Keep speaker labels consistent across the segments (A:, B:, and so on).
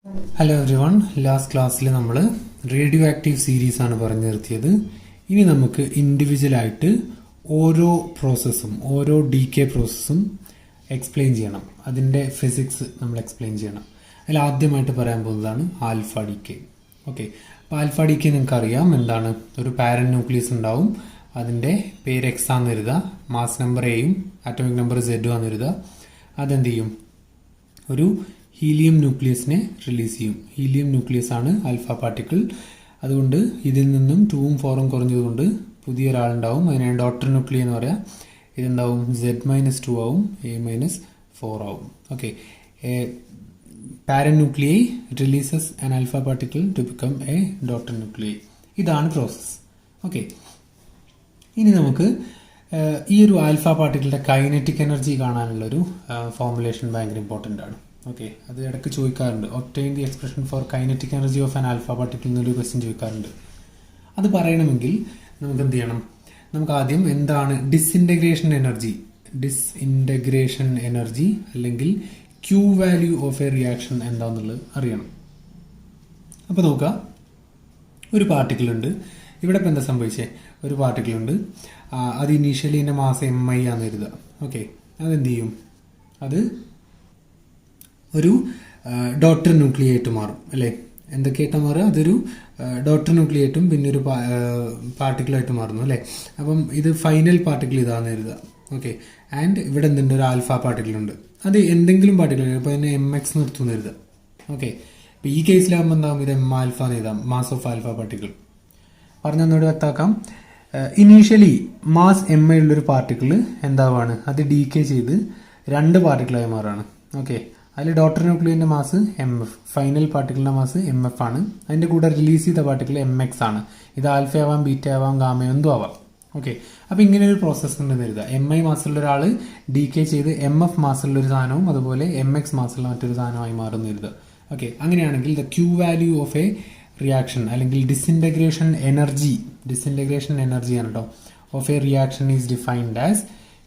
A: Hello every one, last ക്ലാസ്സിൽ നമ്മൾ radio active series ആണ് പറഞ്ഞു നിർത്തിയത്. ഇനി നമുക്ക് ഇൻഡിവിജ്വലായിട്ട് ഓരോ പ്രോസസ്സും ഓരോ ഡീകെ പ്രോസസ്സും എക്സ്പ്ലെയിൻ ചെയ്യണം. അതിൻ്റെ ഫിസിക്സ് നമ്മൾ എക്സ്പ്ലെയിൻ ചെയ്യണം. അതിൽ ആദ്യമായിട്ട് പറയാൻ പോകുന്നതാണ് ആൽഫ ഡീകെ. ഓക്കെ, അപ്പോൾ ആൽഫ ഡീകെ നിങ്ങൾക്ക് അറിയാം എന്താണ്. ഒരു പാരൻ ന്യൂക്ലിയസ് ഉണ്ടാവും, അതിൻ്റെ പേര് എക്സ് ആണെന്ന് എഴുതുക, മാസ് നമ്പർ എയും ആറ്റോമിക് നമ്പർ സെഡും ആണെന്ന് എഴുതുക. അതെന്ത് ചെയ്യും? ഒരു ഹീലിയം ന്യൂക്ലിയസിനെ റിലീസ് ചെയ്യും. ഹീലിയം ന്യൂക്ലിയസ് ആണ് ആൽഫ പാർട്ടിക്കിൾ. അതുകൊണ്ട് ഇതിൽ നിന്നും 2ഉം 4ഉം കുറഞ്ഞതുകൊണ്ട് പുതിയൊരാളുണ്ടാവും. അതിനെ ഡോട്ടർ ന്യൂക്ലിയ എന്ന് പറയാം. ഇതെന്താവും? Z-2 ആവും, A-4 ആവും. Okay, parent nuclei releases an alpha particle to become a daughter nuclei. ഇതാണ് പ്രോസസ്സ്. ഓക്കെ, ഇനി നമുക്ക് ഈ ഒരു ആൽഫ പാർട്ടിക്കിളിന്റെ കൈനറ്റിക് എനർജി കാണാനുള്ളൊരു ഫോർമുലേഷൻ ഭയങ്കര ഇമ്പോർട്ടൻ്റ് ആണ്. ഓക്കെ, അത് ഇടയ്ക്ക് ചോദിക്കാറുണ്ട്. Obtain the expression for kinetic energy of an alpha particle എന്നൊരു ക്വസ്റ്റ്യൻ ചോദിക്കാറുണ്ട്. അത് പറയണമെങ്കിൽ നമുക്ക് എന്ത് ചെയ്യണം? നമുക്ക് ആദ്യം എന്താണ് ഡിസ്ഇൻറ്റഗ്രേഷൻ എനർജി, ഡിസ്ഇൻറ്റഗ്രേഷൻ എനർജി അല്ലെങ്കിൽ Q value of a reaction എന്താണെന്നുള്ളത് അറിയണം. അപ്പോൾ നോക്കുക, ഒരു പാർട്ടിക്കിൾ ഉണ്ട്. ഇവിടെ ഇപ്പം എന്താ സംഭവിച്ചേ? ഒരു പാർട്ടിക്കിൾ ഉണ്ട്, അത് ഇനീഷ്യലി എൻ്റെ മാസ് MI ആണെന്ന് കരുതുക. ഓക്കെ, അതെന്ത് ചെയ്യും? അത് ഒരു ഡോട്ടർ ന്യൂക്ലിയായിട്ട് മാറും അല്ലേ? എന്തൊക്കെയായിട്ടാണ് മാറുക? അതൊരു ഡോട്ടർ ന്യൂക്ലിയായിട്ടും പിന്നെ ഒരു പാർട്ടിക്കിളായിട്ട് മാറുന്നു അല്ലേ? അപ്പം ഇത് ഫൈനൽ പാർട്ടിക്കിൾ ഇതാണെന്ന് കരുതുക. ഓക്കെ, ആൻഡ് ഇവിടെ എന്തുണ്ട്? ഒരു ആൽഫ പാർട്ടിക്കിൾ ഉണ്ട്. അത് എന്തെങ്കിലും പാർട്ടിക്കിൾ, ഇപ്പോൾ അതിനെ MX നിർത്തുമെന്ന് കരുതുക. ഓക്കെ, ഇപ്പോൾ ഈ കേസിലാകുമ്പോൾ എന്താകും? ഇത് M ആൽഫ എന്ന് എഴുതാം, മാസ് ഓഫ് ആൽഫ പാർട്ടിക്കിൾ. പറഞ്ഞൊന്നുകൂടി വ്യക്താക്കാം. ഇനീഷ്യലി മാസ് MI ഉള്ളൊരു പാർട്ടിക്കിൾ എന്താവാണ്? അത് ഡീകെ ചെയ്ത് 2 പാർട്ടിക്കിളായി മാറുകയാണ്. ഓക്കെ, അതിൽ ഡോട്ടർ ന്യൂക്ലിയൻ്റെ മാസ് MF, ഫൈനൽ പാർട്ടിക്കിളിൻ്റെ മാസ് MF ആണ്. അതിൻ്റെ കൂടെ റിലീസ് ചെയ്ത പാർട്ടിക്കിൾ MX ആണ്. ഇത് ആൽഫ ആവാം, ബീറ്റ ആവാം, ഗാമ എന്തും ആവാം. ഓക്കെ, അപ്പോൾ ഇങ്ങനെ ഒരു പ്രോസസ്സ് ഉണ്ടെന്ന് കരുതുക. MI മാസുള്ള ഒരാൾ ഡീകെ ചെയ്ത് MF മാസുള്ള ഒരു സാധനവും അതുപോലെ MX മാസുള്ള മറ്റൊരു സാധനമായി മാറുന്നു കരുതുക. ഓക്കെ, അങ്ങനെയാണെങ്കിൽ the Q value of a reaction അല്ലെങ്കിൽ ഡിസ്ഇൻറ്റഗ്രേഷൻ എനർജി ആണ് കേട്ടോ, of a reaction is defined as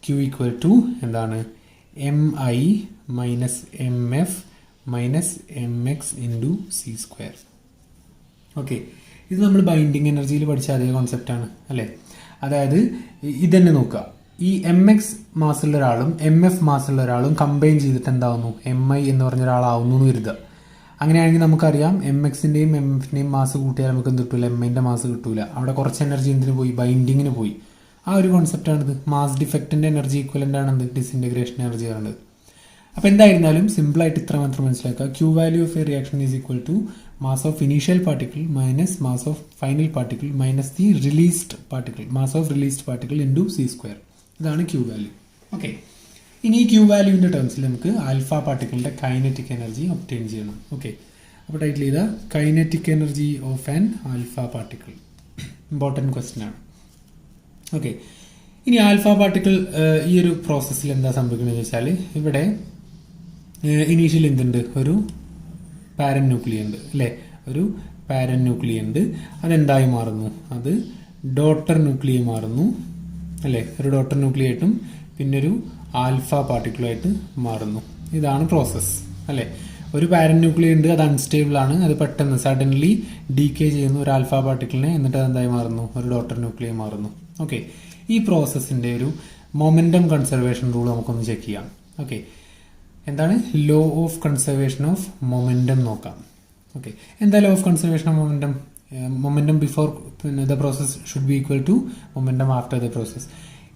A: Q equal to എന്താണ്? MI minus MF minus MX into C². Okay, ഇത് നമ്മൾ ബൈൻഡിങ് എനർജിയിൽ പഠിച്ച അതേ കോൺസെപ്റ്റാണ് അല്ലേ? അതായത് ഇതന്നെ നോക്കുക, ഈ MX മാസുള്ള ഒരാളും MF മാസുള്ള ഒരാളും കമ്പൈൻ ചെയ്തിട്ട് എന്താവുന്നു? MI എന്ന് പറഞ്ഞ ഒരാളാവുന്നു എന്ന് കരുതുക. അങ്ങനെയാണെങ്കിൽ നമുക്കറിയാം MXൻ്റെയും MFൻ്റെയും മാസ് കൂട്ടിയാൽ നമുക്ക് എന്ത് കിട്ടൂല? MIൻ്റെ മാസ് കിട്ടൂല. അവിടെ കുറച്ച് എനർജി എന്തിനു പോയി? ബൈൻഡിങ്ങിന് പോയി. ആ ഒരു കോൺസെപ്റ്റാണിത്. മാസ് ഡിഫക്റ്റിൻ്റെ എനർജി ഈക്വലൻ്റ് ആണെന്ത്? ഡിസ്ഇൻറ്റഗ്രേഷൻ എനർജി ആണത്. അപ്പോൾ എന്തായിരുന്നാലും സിമ്പിളായിട്ട് ഇത്ര മാത്രം മനസ്സിലാക്കുക. Q value of a reaction is equal to mass of initial particle minus mass of final particle minus the released particle, mass of released particle into C². ഇതാണ് Q value. Okay, ഇനി ഈ ക്യൂ വാല്യൂവിൻ്റെ ടേംസിൽ നമുക്ക് alpha പാർട്ടിക്കിളിൻ്റെ kinetic energy obtain ചെയ്യണം. Okay, അപ്പോൾ title ചെയ്ത kinetic energy of an alpha particle. Important question ആണ്. Okay, ഇനി alpha particle ഈ ഒരു പ്രോസസ്സിൽ എന്താ സംഭവിക്കുന്നത് വെച്ചാൽ, ഇവിടെ ഇനീഷ്യൽ എന്തുണ്ട്? ഒരു പാരൻ ന്യൂക്ലിയ ഉണ്ട് അല്ലേ? ഒരു പാരൻ ന്യൂക്ലിയ ഉണ്ട്. അതെന്തായി മാറുന്നു? അത് ഡോട്ടർ ന്യൂക്ലിയ മാറുന്നു അല്ലേ? ഒരു ഡോട്ടർ ന്യൂക്ലിയ ആയിട്ടും പിന്നെ ഒരു ആൽഫ പാർട്ടിക്കിളായിട്ട് മാറുന്നു. ഇതാണ് പ്രോസസ്സ് അല്ലേ? ഒരു പാരൻ ന്യൂക്ലിയ ഉണ്ട്, അത് അൺസ്റ്റേബിൾ ആണ്. അത് പെട്ടെന്ന് സഡൻലി ഡീകെ ചെയ്യുന്നു ഒരു ആൽഫ പാർട്ടിക്കിളിനെ, എന്നിട്ട് അതെന്തായി മാറുന്നു? ഒരു ഡോട്ടർ ന്യൂക്ലിയ മാറുന്നു. ഓക്കെ, ഈ പ്രോസസ്സിൻ്റെ ഒരു മൊമെൻറ്റം കൺസർവേഷൻ റൂൾ നമുക്കൊന്ന് ചെക്ക് ചെയ്യാം. ഓക്കെ, എന്താണ് law of conservation of momentum നോക്കാം. ഓക്കെ, എന്താ law of conservation of momentum? Momentum before the process should be equal to momentum after the process.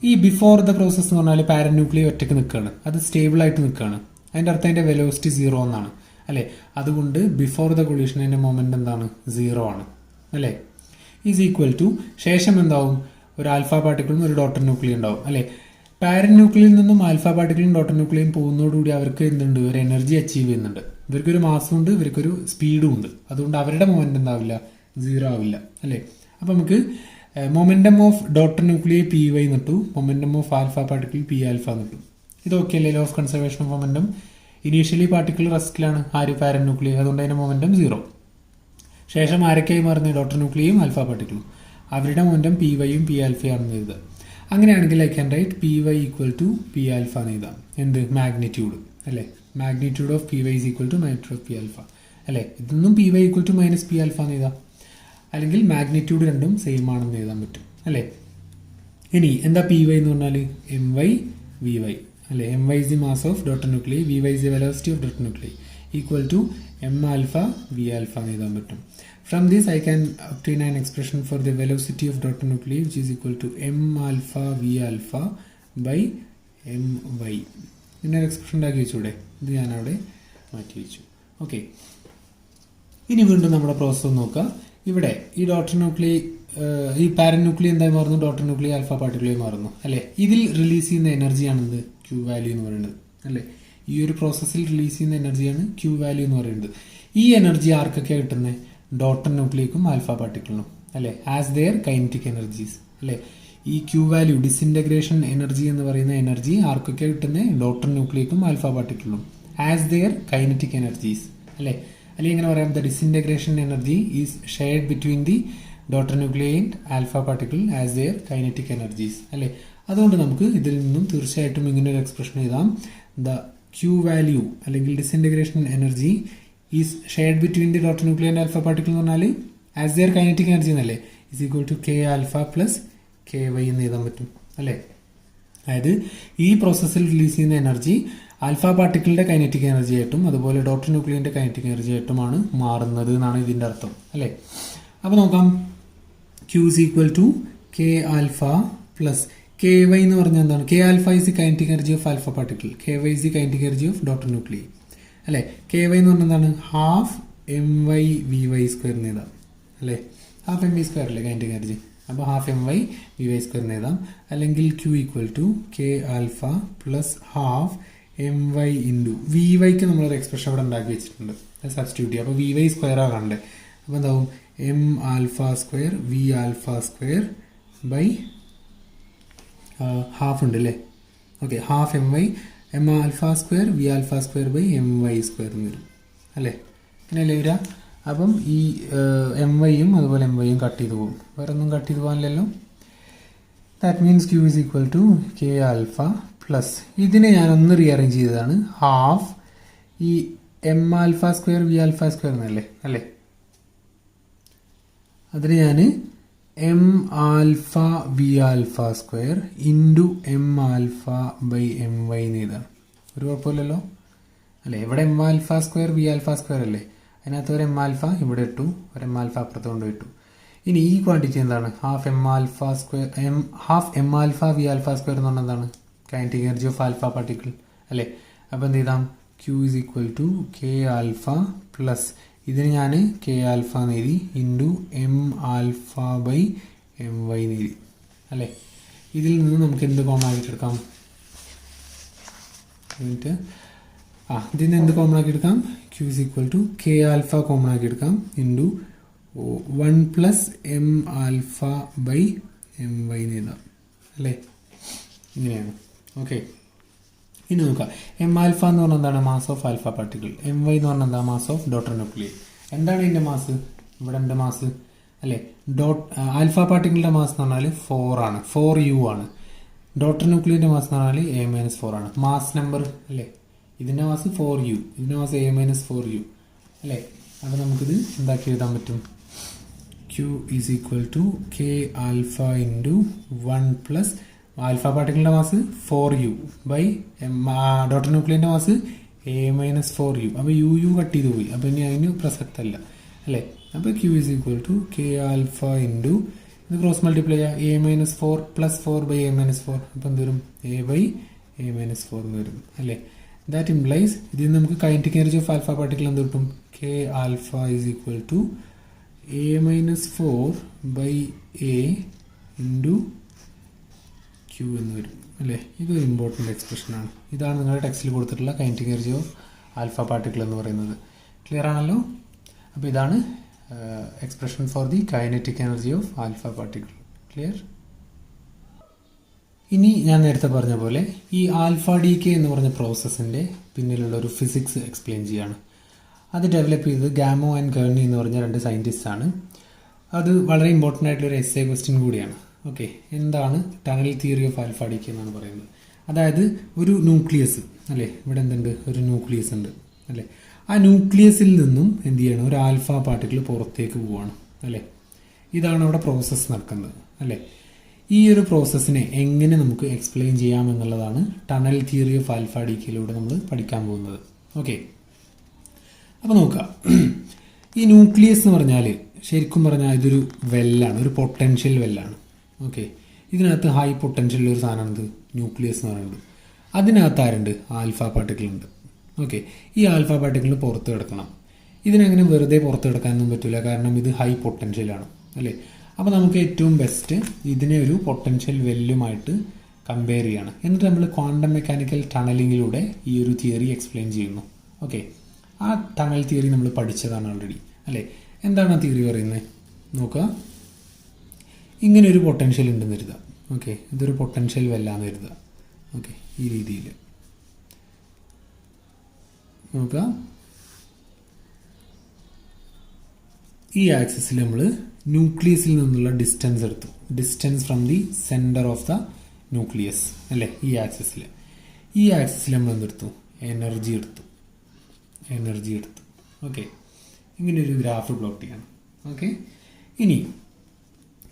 A: ഈ ബിഫോർ ദ പ്രോസസ് എന്ന് പറഞ്ഞാൽ പാരൻ nuclei ഒറ്റയ്ക്ക് നിൽക്കുകയാണ്, അത് സ്റ്റേബിൾ ആയിട്ട് നിൽക്കുകയാണ്. അതിൻ്റെ അർത്ഥം അതിൻ്റെ വെലോസിറ്റി 0 എന്നാണ് അല്ലേ? അതുകൊണ്ട് ബിഫോർ ദ കൊളീഷൻ അതിൻ്റെ മൊമെൻറ്റം എന്താണ്? 0 ആണ് അല്ലേ? ഈസ് ഈക്വൽ ടു ശേഷം എന്താവും? ഒരു ആൽഫ പാർട്ടിക്കിളും ഒരു ഡോട്ടർ ന്യൂക്ലിയ ഉണ്ടാവും അല്ലേ? പാരൻ ന്യൂക്ലിയയിൽ നിന്നും ആൽഫ പാർട്ടിക്കിളും ഡോട്ടർ ന്യൂക്ലിയയും പോകുന്നതോടുകൂടി അവർക്ക് എന്തുണ്ട്? ഒരു എനർജി അച്ചീവ് ചെയ്യുന്നുണ്ട്. ഇവർക്കൊരു മാസും ഉണ്ട്, ഇവർക്കൊരു സ്പീഡും ഉണ്ട്. അതുകൊണ്ട് അവരുടെ മൊമെൻറ്റം എന്താവില്ല? 0 ആവില്ല അല്ലേ? അപ്പോൾ നമുക്ക് momentum of daughter nuclei PY എന്നിട്ടു, momentum of alpha particle P alpha എന്നിട്ടു. ഇതൊക്കെ അല്ലേ law of conservation of momentum? Initially particle റെസ്റ്റിലാണ്, ആര്? Parent nuclei. അതുകൊണ്ട് അതിൻ്റെ മൊമെൻറ്റം 0. ശേഷം ആരൊക്കെയായി മാറുന്നത്? ഡോട്ടർ ന്യൂക്ലിയയും ആൽഫ പാർട്ടിക്കിളും. അവരുടെ മൊമെൻറ്റം PYയും P ആൽഫയാണെന്ന് എഴുതുക. അങ്ങനെയാണെങ്കിൽ I can write PY equal to P alpha എന്ന് എഴുതാം. എന്ത്? മാഗ്നിറ്റ്യൂഡ് അല്ലേ? magnitude of Py is equal to magnitude of P alpha. അല്ലേ? ഇതൊന്നും P Y equal to minus P alpha എന്ന് എഴുതാം, അല്ലെങ്കിൽ മാഗ്നിറ്റ്യൂഡ് രണ്ടും സെയിം ആണെന്ന് എഴുതാൻ പറ്റും അല്ലേ? ഇനി എന്താ പി വൈ എന്ന് പറഞ്ഞാൽ എം വൈ വി വൈ അല്ലേ? M Y is the mass of daughter nuclei, V Y is the velocity of daughter nuclei equal to M alpha V alpha എന്ന് എഴുതാൻ പറ്റും. From this I can obtain an expression for the velocity of daughter nuclei which is equal to m alpha v alpha by my. ഇങ്ങനെ expression ഉണ്ടാക്കി വെച്ചൂടെ? ഇത് ഞാനവിടെ മാറ്റി വെച്ചു. Okay, ഇനി വീണ്ടും നമ്മുടെ പ്രോസസ്സ് നോക്കുക. ഇവിടെ ഈ ഡോട്ടർ ന്യൂക്ലിയൈ, ഈ പാരന്റ് ന്യൂക്ലിയൈ എന്തായി മാറുന്നു? ഡോട്ടർ ന്യൂക്ലിയൈ ആൽഫ പാർട്ടിക്കിളായി മാറുന്നു അല്ലേ? ഇതിൽ റിലീസ് ചെയ്യുന്ന എനർജിയാണിത് ക്യൂ വാല്യൂ എന്ന് പറയുന്നത് അല്ലേ? ഈ ഒരു പ്രോസസ്സിൽ റിലീസ് ചെയ്യുന്ന എനർജിയാണ് ക്യൂ വാല്യൂ എന്ന് പറയുന്നത്. ഈ എനർജി ആർക്കൊക്കെയാണ് കിട്ടുന്നത്? ഡോട്ടർ ന്യൂക്ലിയയ്ക്കും ആൽഫ പാർട്ടിക്കിളിനും അല്ലേ? ആസ് ദെയർ കൈനറ്റിക് എനർജീസ് അല്ലേ? ഈ ക്യൂ വാല്യൂ ഡിസിൻറ്റഗ്രേഷൻ എനർജി എന്ന് പറയുന്ന എനർജി ആർക്കൊക്കെ കിട്ടുന്നത്? ഡോട്ടർ ന്യൂക്ലിയയ്ക്കും ആൽഫ പാർട്ടിക്കിളിനും ആസ് ദെയർ കൈനറ്റിക് എനർജീസ് അല്ലേ? അല്ലെങ്കിൽ ഇങ്ങനെ പറയാം, the disintegration energy is shared between the daughter nuclei and alpha particle as their kinetic energies അല്ലേ? അതുകൊണ്ട് നമുക്ക് ഇതിൽ നിന്നും തീർച്ചയായിട്ടും ഇങ്ങനെ ഒരു എക്സ്പ്രഷൻ എഴുതാം. ദ ക്യൂ വാല്യൂ അല്ലെങ്കിൽ disintegration energy is shared between the daughter nuclei and alpha particle എന്ന് പറഞ്ഞാൽ ആസ് ദിയർ കൈനറ്റിക് എനർജി എന്നല്ലേ? Is equal to K alpha plus K Y എന്ന് എഴുതാൻ പറ്റും അല്ലേ? അതായത് ഈ പ്രോസസ്സിൽ റിലീസ് ചെയ്യുന്ന എനർജി ആൽഫ പാർട്ടിക്കിളിന്റെ കൈനറ്റിക് എനർജി ആയിട്ടും അതുപോലെ ഡോട്ടർ ന്യൂക്ലിയൈന്റെ കൈനറ്റിക് എനർജി ആയിട്ടുമാണ് മാറുന്നത് എന്നാണ് ഇതിന്റെ അർത്ഥം അല്ലേ? അപ്പോൾ നോക്കാം, Q is equal to K alpha plus K Y എന്ന് പറഞ്ഞാൽ എന്താണ്? K alpha is the kinetic energy of alpha particle, K Y is the kinetic energy of daughter nuclei അല്ലേ? കെ വൈ എന്ന് പറഞ്ഞാൽ എന്താണ്? Half M Y V Y square എന്ന് എഴുതാം അല്ലേ? ഹാഫ് എം വൈ സ്ക്വയർ അല്ലേ കൈനറ്റിക് എനർജി? അപ്പോൾ half M Y V Y square എന്ന് എഴുതാം. അല്ലെങ്കിൽ Q equal to K alpha plus half M Y into V വൈക്ക് നമ്മളൊരു എക്സ്പ്രഷൻ അവിടെ ഉണ്ടാക്കി വെച്ചിട്ടുണ്ട്, അത് സബ്സ്റ്റിറ്റ്യൂട്ട് ചെയ്യുക. അപ്പോൾ വി വൈ സ്ക്വയർ ആകണ്ടേ? അപ്പോൾ എന്താവും? M alpha square V alpha square by half ഉണ്ട് അല്ലേ? Okay, half M Y M alpha square V alpha square by M Y square എന്ന് വരും അല്ലേ? ഇങ്ങനെയല്ലേ വരിക? അപ്പം ഈ എം വൈയും അതുപോലെ എം വൈയും കട്ട് ചെയ്ത് പോകും, വേറെ ഒന്നും കട്ട് ചെയ്ത് പോകാനില്ലല്ലോ. That means Q is equal to K alpha plus, ഇതിനെ ഞാനൊന്ന് റീഅറേഞ്ച് ചെയ്തതാണ്, ഹാഫ് ഈ M alpha square V alpha square എന്നല്ലേ അല്ലേ? അതിന് ഞാൻ M alpha V alpha square into M alpha by M Y എന്ന് എഴുതാണ്. ഒരു കുഴപ്പമില്ലല്ലോ അല്ലേ? ഇവിടെ M alpha square V alpha square അല്ലേ? അതിനകത്ത് ഒരു എം ആൽഫ ഇവിടെ ഇട്ടു, ഒരു എം ആൽഫ അപ്പുറത്ത് കൊണ്ട് ഇട്ടു. ഇനി ഈ ക്വാണ്ടിറ്റി എന്താണ്? Half M alpha square half M alpha V alpha square എന്ന് പറഞ്ഞാൽ എന്താണ്? Kinetic energy of alpha particle അല്ലേ? അപ്പോൾ എന്ത് ചെയ്താം? Q is equal to K alpha plus ഇതിന് ഞാൻ കെ ആൽഫ എന്ന് എഴുതി into M alpha by M Y എന്ന് എഴുതി അല്ലേ? ഇതിൽ നിന്ന് നമുക്ക് എന്ത് കോമൺ ആക്കിയിട്ടെടുക്കാം? എന്നിട്ട് ഇതിൽ നിന്ന് എന്ത് കോമൺ ആക്കിയെടുക്കാം? Q is equal to K alpha common ആക്കിയെടുക്കാം into 1 plus M alpha by M Y എന്ന് എഴുതാം അല്ലേ? ഇങ്ങനെയാണ്. ഓക്കെ, ഇനി നോക്കാം. എം ആൽഫ എന്ന് പറഞ്ഞാൽ എന്താണ്? Mass of alpha particle. M Y എന്ന് പറഞ്ഞാൽ എന്താ? Mass of daughter nuclei. എന്താണ് ഇതിൻ്റെ മാസ്? ഇവിടെ ഉണ്ട് മാസ് അല്ലേ? ആൽഫ പാർട്ടിക്കിളിൻ്റെ മാസ് എന്ന് പറഞ്ഞാൽ 4 ആണ്, 4u ആണ്. ഡോട്ടർ ന്യൂക്ലിയൈൻ്റെ മാസ് എന്ന് പറഞ്ഞാൽ a-4 ആണ്. മാസ് നമ്പർ അല്ലേ? ഇതിൻ്റെ മാസ് 4u, ഇതിൻ്റെ മാസ് a-4u അല്ലേ? അപ്പോൾ നമുക്കിത് എന്താക്കി എഴുതാൻ പറ്റും? Q is equal to K alpha into 1 plus alpha പാർട്ടിക്കിളിൻ്റെ മാസ് 4u ബൈ ഡോട്ടർ ന്യൂക്ലിയൈൻ്റെ മാസ് a-4u. അപ്പോൾ യു കട്ട് ചെയ്ത് പോയി, അപ്പോൾ ഇനി അതിന് പ്രസക്തമല്ല അല്ലേ? അപ്പോൾ Q is equal to K alpha into ഇത് ക്രോസ് മൾട്ടിപ്ലൈ ചെയ്യുക, a-4 പ്ലസ് 4 ബൈ a-4. അപ്പോൾ എന്ത് വരും? a ബൈ a-4 എന്ന് വരും അല്ലേ? ദാറ്റ് ഇംപ്ലൈസ് ഇതിൽ നിന്ന് നമുക്ക് kinetic energy of alpha particle എന്ത് കിട്ടും? K alpha is equal to a-4 by a into Q എന്ന് വരും അല്ലേ? ഇതൊരു ഇമ്പോർട്ടൻ്റ് എക്സ്പ്രഷനാണ്. ഇതാണ് നിങ്ങളുടെ ടെക്സ്റ്റിൽ കൊടുത്തിട്ടുള്ള kinetic energy of alpha particle എന്ന് പറയുന്നത്. ക്ലിയർ ആണല്ലോ? അപ്പോൾ ഇതാണ് expression for the kinetic energy of alpha particle. Clear? ഇനി ഞാൻ നേരത്തെ പറഞ്ഞ പോലെ ഈ ആൽഫ ഡി കെ എന്ന് പറഞ്ഞ പ്രോസസ്സിൻ്റെ പിന്നിലുള്ള ഒരു ഫിസിക്സ് എക്സ്പ്ലെയിൻ ചെയ്യാണ്. അത് ഡെവലപ്പ് ചെയ്തത് ഗാമോ ആൻഡ് കെർണി എന്ന് പറഞ്ഞ 2 സയൻറ്റിസ്റ്റാണ്. അത് വളരെ ഇമ്പോർട്ടൻ്റ് ആയിട്ടുള്ളൊരു എസ്സേ ക്വസ്റ്റ്യൻ കൂടിയാണ്. ഓക്കെ, എന്താണ് tunnel theory of alpha D K എന്നാണ് പറയുന്നത്. അതായത് ഒരു ന്യൂക്ലിയസ് അല്ലേ? ഇവിടെ എന്തുണ്ട്? ഒരു ന്യൂക്ലിയസ് ഉണ്ട് അല്ലേ? ആ ആ ന്യൂക്ലിയസിൽ നിന്നും എന്ത് ചെയ്യണം, ഒരു ആൽഫ പാർട്ടിക്കിൾ പുറത്തേക്ക് പോവാണ് അല്ലേ. ഇതാണ് അവിടെ പ്രോസസ്സ് നടക്കുന്നത് അല്ലേ. ഈ ഒരു പ്രോസസ്സിനെ എങ്ങനെ നമുക്ക് എക്സ്പ്ലെയിൻ ചെയ്യാം എന്നുള്ളതാണ് ടണൽ തിയറി ഓഫ് ആൽഫ ഡിക്കേയിലൂടെ നമ്മൾ പഠിക്കാൻ പോകുന്നത്. ഓക്കെ, അപ്പോൾ നോക്കുക. ഈ ന്യൂക്ലിയസ് എന്ന് പറഞ്ഞാൽ ശരിക്കും പറഞ്ഞാൽ ഇതൊരു വെല്ലാണ്, ഒരു പൊട്ടൻഷ്യൽ വെല്ലാണ്. ഓക്കെ, ഇതിനകത്ത് ഹൈ പൊട്ടൻഷ്യൽ ഒരു സാധനമാണിത് ന്യൂക്ലിയസ് എന്ന് പറയുന്നത്. അതിനകത്ത് ആരുണ്ട്, ആൽഫ പാർട്ടിക്കിൾ ഉണ്ട്. ഓക്കെ, ഈ ആൽഫ പാർട്ടിക്കിൾ പുറത്ത് കിടക്കണം. ഇതിനങ്ങനെ വെറുതെ പുറത്ത് കിടക്കാനൊന്നും പറ്റില്ല, കാരണം ഇത് ഹൈ പൊട്ടൻഷ്യലാണ് അല്ലേ. അപ്പോൾ നമുക്ക് ഏറ്റവും ബെസ്റ്റ് ഇതിനെ ഒരു പൊട്ടൻഷ്യൽ വെല്ലുമായിട്ട് കമ്പയർ ചെയ്യണം. എന്നിട്ട് നമ്മൾ ക്വാണ്ടം മെക്കാനിക്കൽ ടണലിങ്ങിലൂടെ ഈ ഒരു തിയറി എക്സ്പ്ലെയിൻ ചെയ്യുന്നു. ഓക്കെ, ആ ടണൽ തിയറി നമ്മൾ പഠിച്ചതാണ് ഓൾറെഡി അല്ലേ. എന്താണ് ആ തിയറി പറയുന്നത് നോക്കുക. ഇങ്ങനെ ഒരു പൊട്ടൻഷ്യൽ ഉണ്ടെന്ന് കരുതുക. ഓക്കെ, ഇതൊരു പൊട്ടൻഷ്യൽ വെല്ലാന്ന് കരുതുക. ഓക്കെ, ഈ രീതിയിൽ നോക്കുക. ഈ ആക്സിസിൽ നമ്മൾ ന്യൂക്ലിയസിൽ നിന്നുള്ള ഡിസ്റ്റൻസ് എടുത്തു, distance from the centre of the nucleus അല്ലേ. ഈ ആക്സിസിൽ നമ്മൾ എന്തെടുത്തു, എനർജി എടുത്തു. ഓക്കെ, ഇങ്ങനെ ഒരു ഗ്രാഫ് പ്ലോട്ട് ചെയ്യണം. ഓക്കെ, ഇനി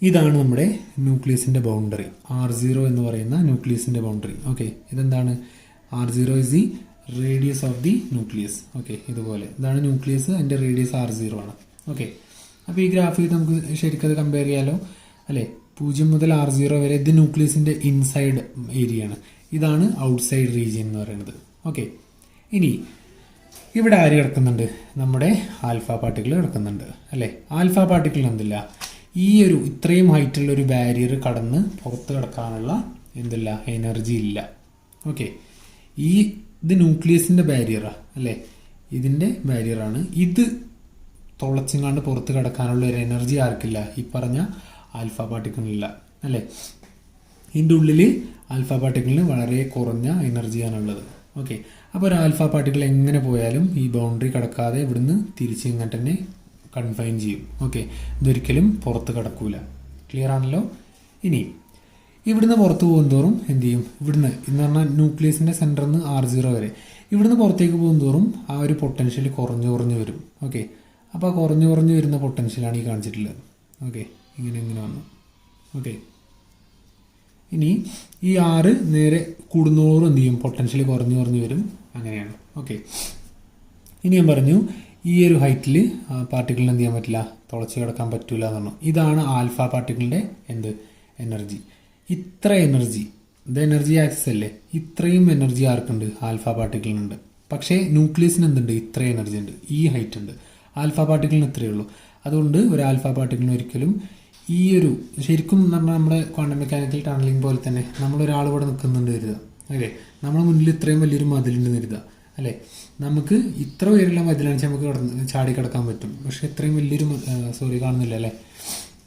A: ഇതാണ് നമ്മുടെ ന്യൂക്ലിയസിൻ്റെ ബൗണ്ടറി, R0 എന്ന് പറയുന്ന ന്യൂക്ലിയസിൻ്റെ ബൗണ്ടറി. ഓക്കെ, ഇതെന്താണ്, R0 is the radius of the nucleus. Okay, ഇതുപോലെ ഇതാണ് ന്യൂക്ലിയസ്, അതിൻ്റെ റേഡിയസ് R0 ആണ്. ഓക്കെ, അപ്പോൾ ഈ ഗ്രാഫിൽ നമുക്ക് ശരിക്കും അത് കമ്പയർ ചെയ്യാലോ അല്ലേ. 0 മുതൽ R0 വരെ ഇത് ന്യൂക്ലിയസിൻ്റെ ഇൻസൈഡ് ഏരിയ ആണ്, ഇതാണ് ഔട്ട്സൈഡ് റീജിയൻ എന്ന് പറയുന്നത്. ഓക്കെ, ഇനി ഇവിടെ ആര് കിടക്കുന്നുണ്ട്, നമ്മുടെ ആൽഫ പാർട്ടിക്കിൾ കിടക്കുന്നുണ്ട് അല്ലേ. ആൽഫ പാർട്ടിക്കിൾ എന്തില്ല, ഈ ഒരു ഇത്രയും ഹൈറ്റുള്ള ഒരു ബാരിയർ കടന്ന് പുറത്ത് കിടക്കാനുള്ള എന്തില്ല, എനർജി ഇല്ല. ഓക്കെ, ഇത് ന്യൂക്ലിയസിൻ്റെ ബാരിയറാണ് അല്ലേ, ഇതിൻ്റെ ബാരിയറാണ്. ഇത് തുളച്ചിങ്ങാണ്ട് പുറത്ത് കിടക്കാനുള്ള ഒരു എനർജി ആർക്കില്ല, ഈ പറഞ്ഞ ആൽഫ പാർട്ടിക്കിളിനില്ല അല്ലേ. ഇതിൻ്റെ ഉള്ളിൽ ആൽഫ പാർട്ടിക്കിളിന് വളരെ കുറഞ്ഞ എനർജിയാണുള്ളത്. ഓക്കെ, അപ്പോൾ ഒരു ആൽഫ പാർട്ടിക്കിൾ എങ്ങനെ പോയാലും ഈ ബൗണ്ടറി കടക്കാതെ ഇവിടുന്ന് തിരിച്ച് ഇങ്ങോട്ട് തന്നെ കൺഫൈൻ ചെയ്യും. ഓക്കെ, ഇതൊരിക്കലും പുറത്ത് കിടക്കൂല. ക്ലിയർ ആണല്ലോ. ഇനി ഇവിടുന്ന് പുറത്ത് പോകുന്തോറും എന്ത് ചെയ്യും, ഇവിടുന്ന് എന്ന് പറഞ്ഞാൽ ന്യൂക്ലിയസിൻ്റെ സെൻറ്ററിൽ നിന്ന് R0 വരെ ഇവിടുന്ന് പുറത്തേക്ക് പോകുന്തോറും ആ ഒരു പൊട്ടൻഷ്യൽ കുറഞ്ഞു വരും. ഓക്കെ, അപ്പോൾ കുറഞ്ഞു വരുന്ന പൊട്ടൻഷ്യലാണ് ഈ കാണിച്ചിട്ടുള്ളത്. ഓക്കെ, ഇങ്ങനെ വന്നു. ഓക്കെ, ഇനി ഈ R നേരെ കൂടുന്നോറും എന്ത് ചെയ്യും, പൊട്ടൻഷ്യൽ കുറഞ്ഞു വരും. അങ്ങനെയാണ്. ഓക്കെ, ഇനി ഞാൻ പറഞ്ഞു ഈ ഒരു ഹൈറ്റിൽ പാർട്ടിക്കിളിന് എന്ത് ചെയ്യാൻ പറ്റില്ല, തുളച്ച് കിടക്കാൻ പറ്റില്ല എന്ന് പറഞ്ഞു. ഇതാണ് ആൽഫ പാർട്ടിക്കിളിൻ്റെ എനർജി. ഇത്ര എനർജി, ഇത് എനർജി ആക്സിസ് അല്ലേ, ഇത്രയും എനർജി ആർക്കുണ്ട്, ആൽഫ പാർട്ടിക്കിളിനുണ്ട്. പക്ഷേ ന്യൂക്ലിയസിന് എന്തുണ്ട്, ഇത്ര എനർജി ഉണ്ട്, ഈ ഹൈറ്റ് ഉണ്ട്. ആൽഫ പാർട്ടിക്കിളിന് ഇത്രയേ ഉള്ളൂ. അതുകൊണ്ട് ഒരു ആൽഫ പാർട്ടിക്കിളിന് ഒരിക്കലും ഈ ഒരു ശരിക്കും പറഞ്ഞാൽ നമ്മുടെ ക്വാണ്ടം മെക്കാനിക്കൽ ടണലിംഗ് പോലെ തന്നെ നമ്മളൊരാൾ ഇവിടെ നിൽക്കുന്നുണ്ട് കരുതുക അല്ലേ, നമ്മുടെ മുന്നിൽ ഇത്രയും വലിയൊരു മതിലുണ്ട് കരുതുക അല്ലേ. നമുക്ക് ഇത്ര പേരുള്ള മതിലാണെന്ന് വെച്ചാൽ നമുക്ക് ചാടി കിടക്കാൻ പറ്റും. പക്ഷെ ഇത്രയും വലിയൊരു കാണുന്നില്ല അല്ലേ.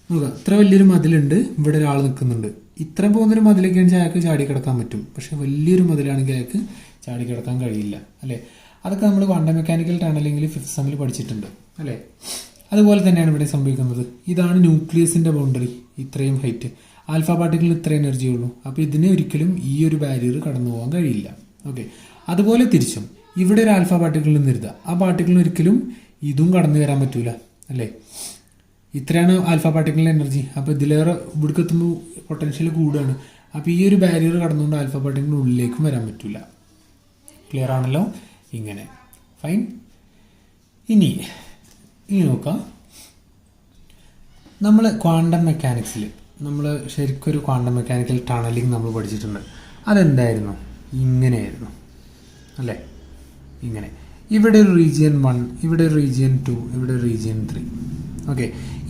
A: നോക്കുക, ഇത്ര വലിയൊരു മതിലുണ്ട്, ഇവിടെ ഒരാൾ നിൽക്കുന്നുണ്ട്. ഇത്രയും പോകുന്നൊരു മതിലൊക്കെ ആണെങ്കിൽ അയാൾക്ക് ചാടി കിടക്കാൻ പറ്റും. പക്ഷെ വലിയൊരു മതിലാണെങ്കിൽ അയാൾക്ക് ചാടി കിടക്കാൻ കഴിയില്ല അല്ലേ. അതൊക്കെ നമ്മൾ ക്വാണ്ടം മെക്കാനിക്കൽ ടണലിംഗിൽ 5th സെമ്മിൽ പഠിച്ചിട്ടുണ്ട് അല്ലേ. അതുപോലെ തന്നെയാണ് ഇവിടെ സംഭവിക്കുന്നത്. ഇതാണ് ന്യൂക്ലിയസിൻ്റെ ബൗണ്ടറി, ഇത്രയും ഹൈറ്റ്. ആൽഫ പാർട്ടിക്കിളിന് ഇത്ര എനർജി ഉള്ളൂ. അപ്പോൾ ഇതിന് ഒരിക്കലും ഈ ഒരു ബാരിയർ കടന്നു പോകാൻ കഴിയില്ല. ഓക്കെ, അതുപോലെ തിരിച്ചും ഇവിടെ ഒരു ആൽഫ പാർട്ടിക്കിൾ നിർത്തുക, ആ പാർട്ടിക്കിളിന് ഒരിക്കലും ഇതും കടന്നു വരാൻ പറ്റൂല അല്ലേ. ഇത്രയാണ് ആൽഫ പാർട്ടിക്കിളിൻ്റെ എനർജി. അപ്പോൾ ഇതിലേറെ ഇവിടേക്ക് എത്തുമ്പോൾ പൊട്ടൻഷ്യൽ കൂടുകയാണ്. അപ്പോൾ ഈ ഒരു ബാരിയർ കടന്നുകൊണ്ട് ആൽഫ പാർട്ടിക്കിളിന് ഉള്ളിലേക്കും വരാൻ പറ്റൂല. ക്ലിയർ ആണല്ലോ. ഇങ്ങനെ ഫൈൻ. ഇനി നോക്കാം, നമ്മൾ ക്വാണ്ടം മെക്കാനിക്സിൽ നമ്മൾ ശരിക്കും ഒരു ക്വാണ്ടം മെക്കാനിക്കൽ ടണലിംഗ് നമ്മൾ പഠിച്ചിട്ടുണ്ട്. അതെന്തായിരുന്നു, ഇങ്ങനെയായിരുന്നു അല്ലേ. ഇങ്ങനെ ഇവിടെ ഒരു റീജിയൻ 1, ഇവിടെ ഒരു റീജിയൻ 2, ഇവിടെ ഒരു റീജിയൻ 3. ഓക്കെ,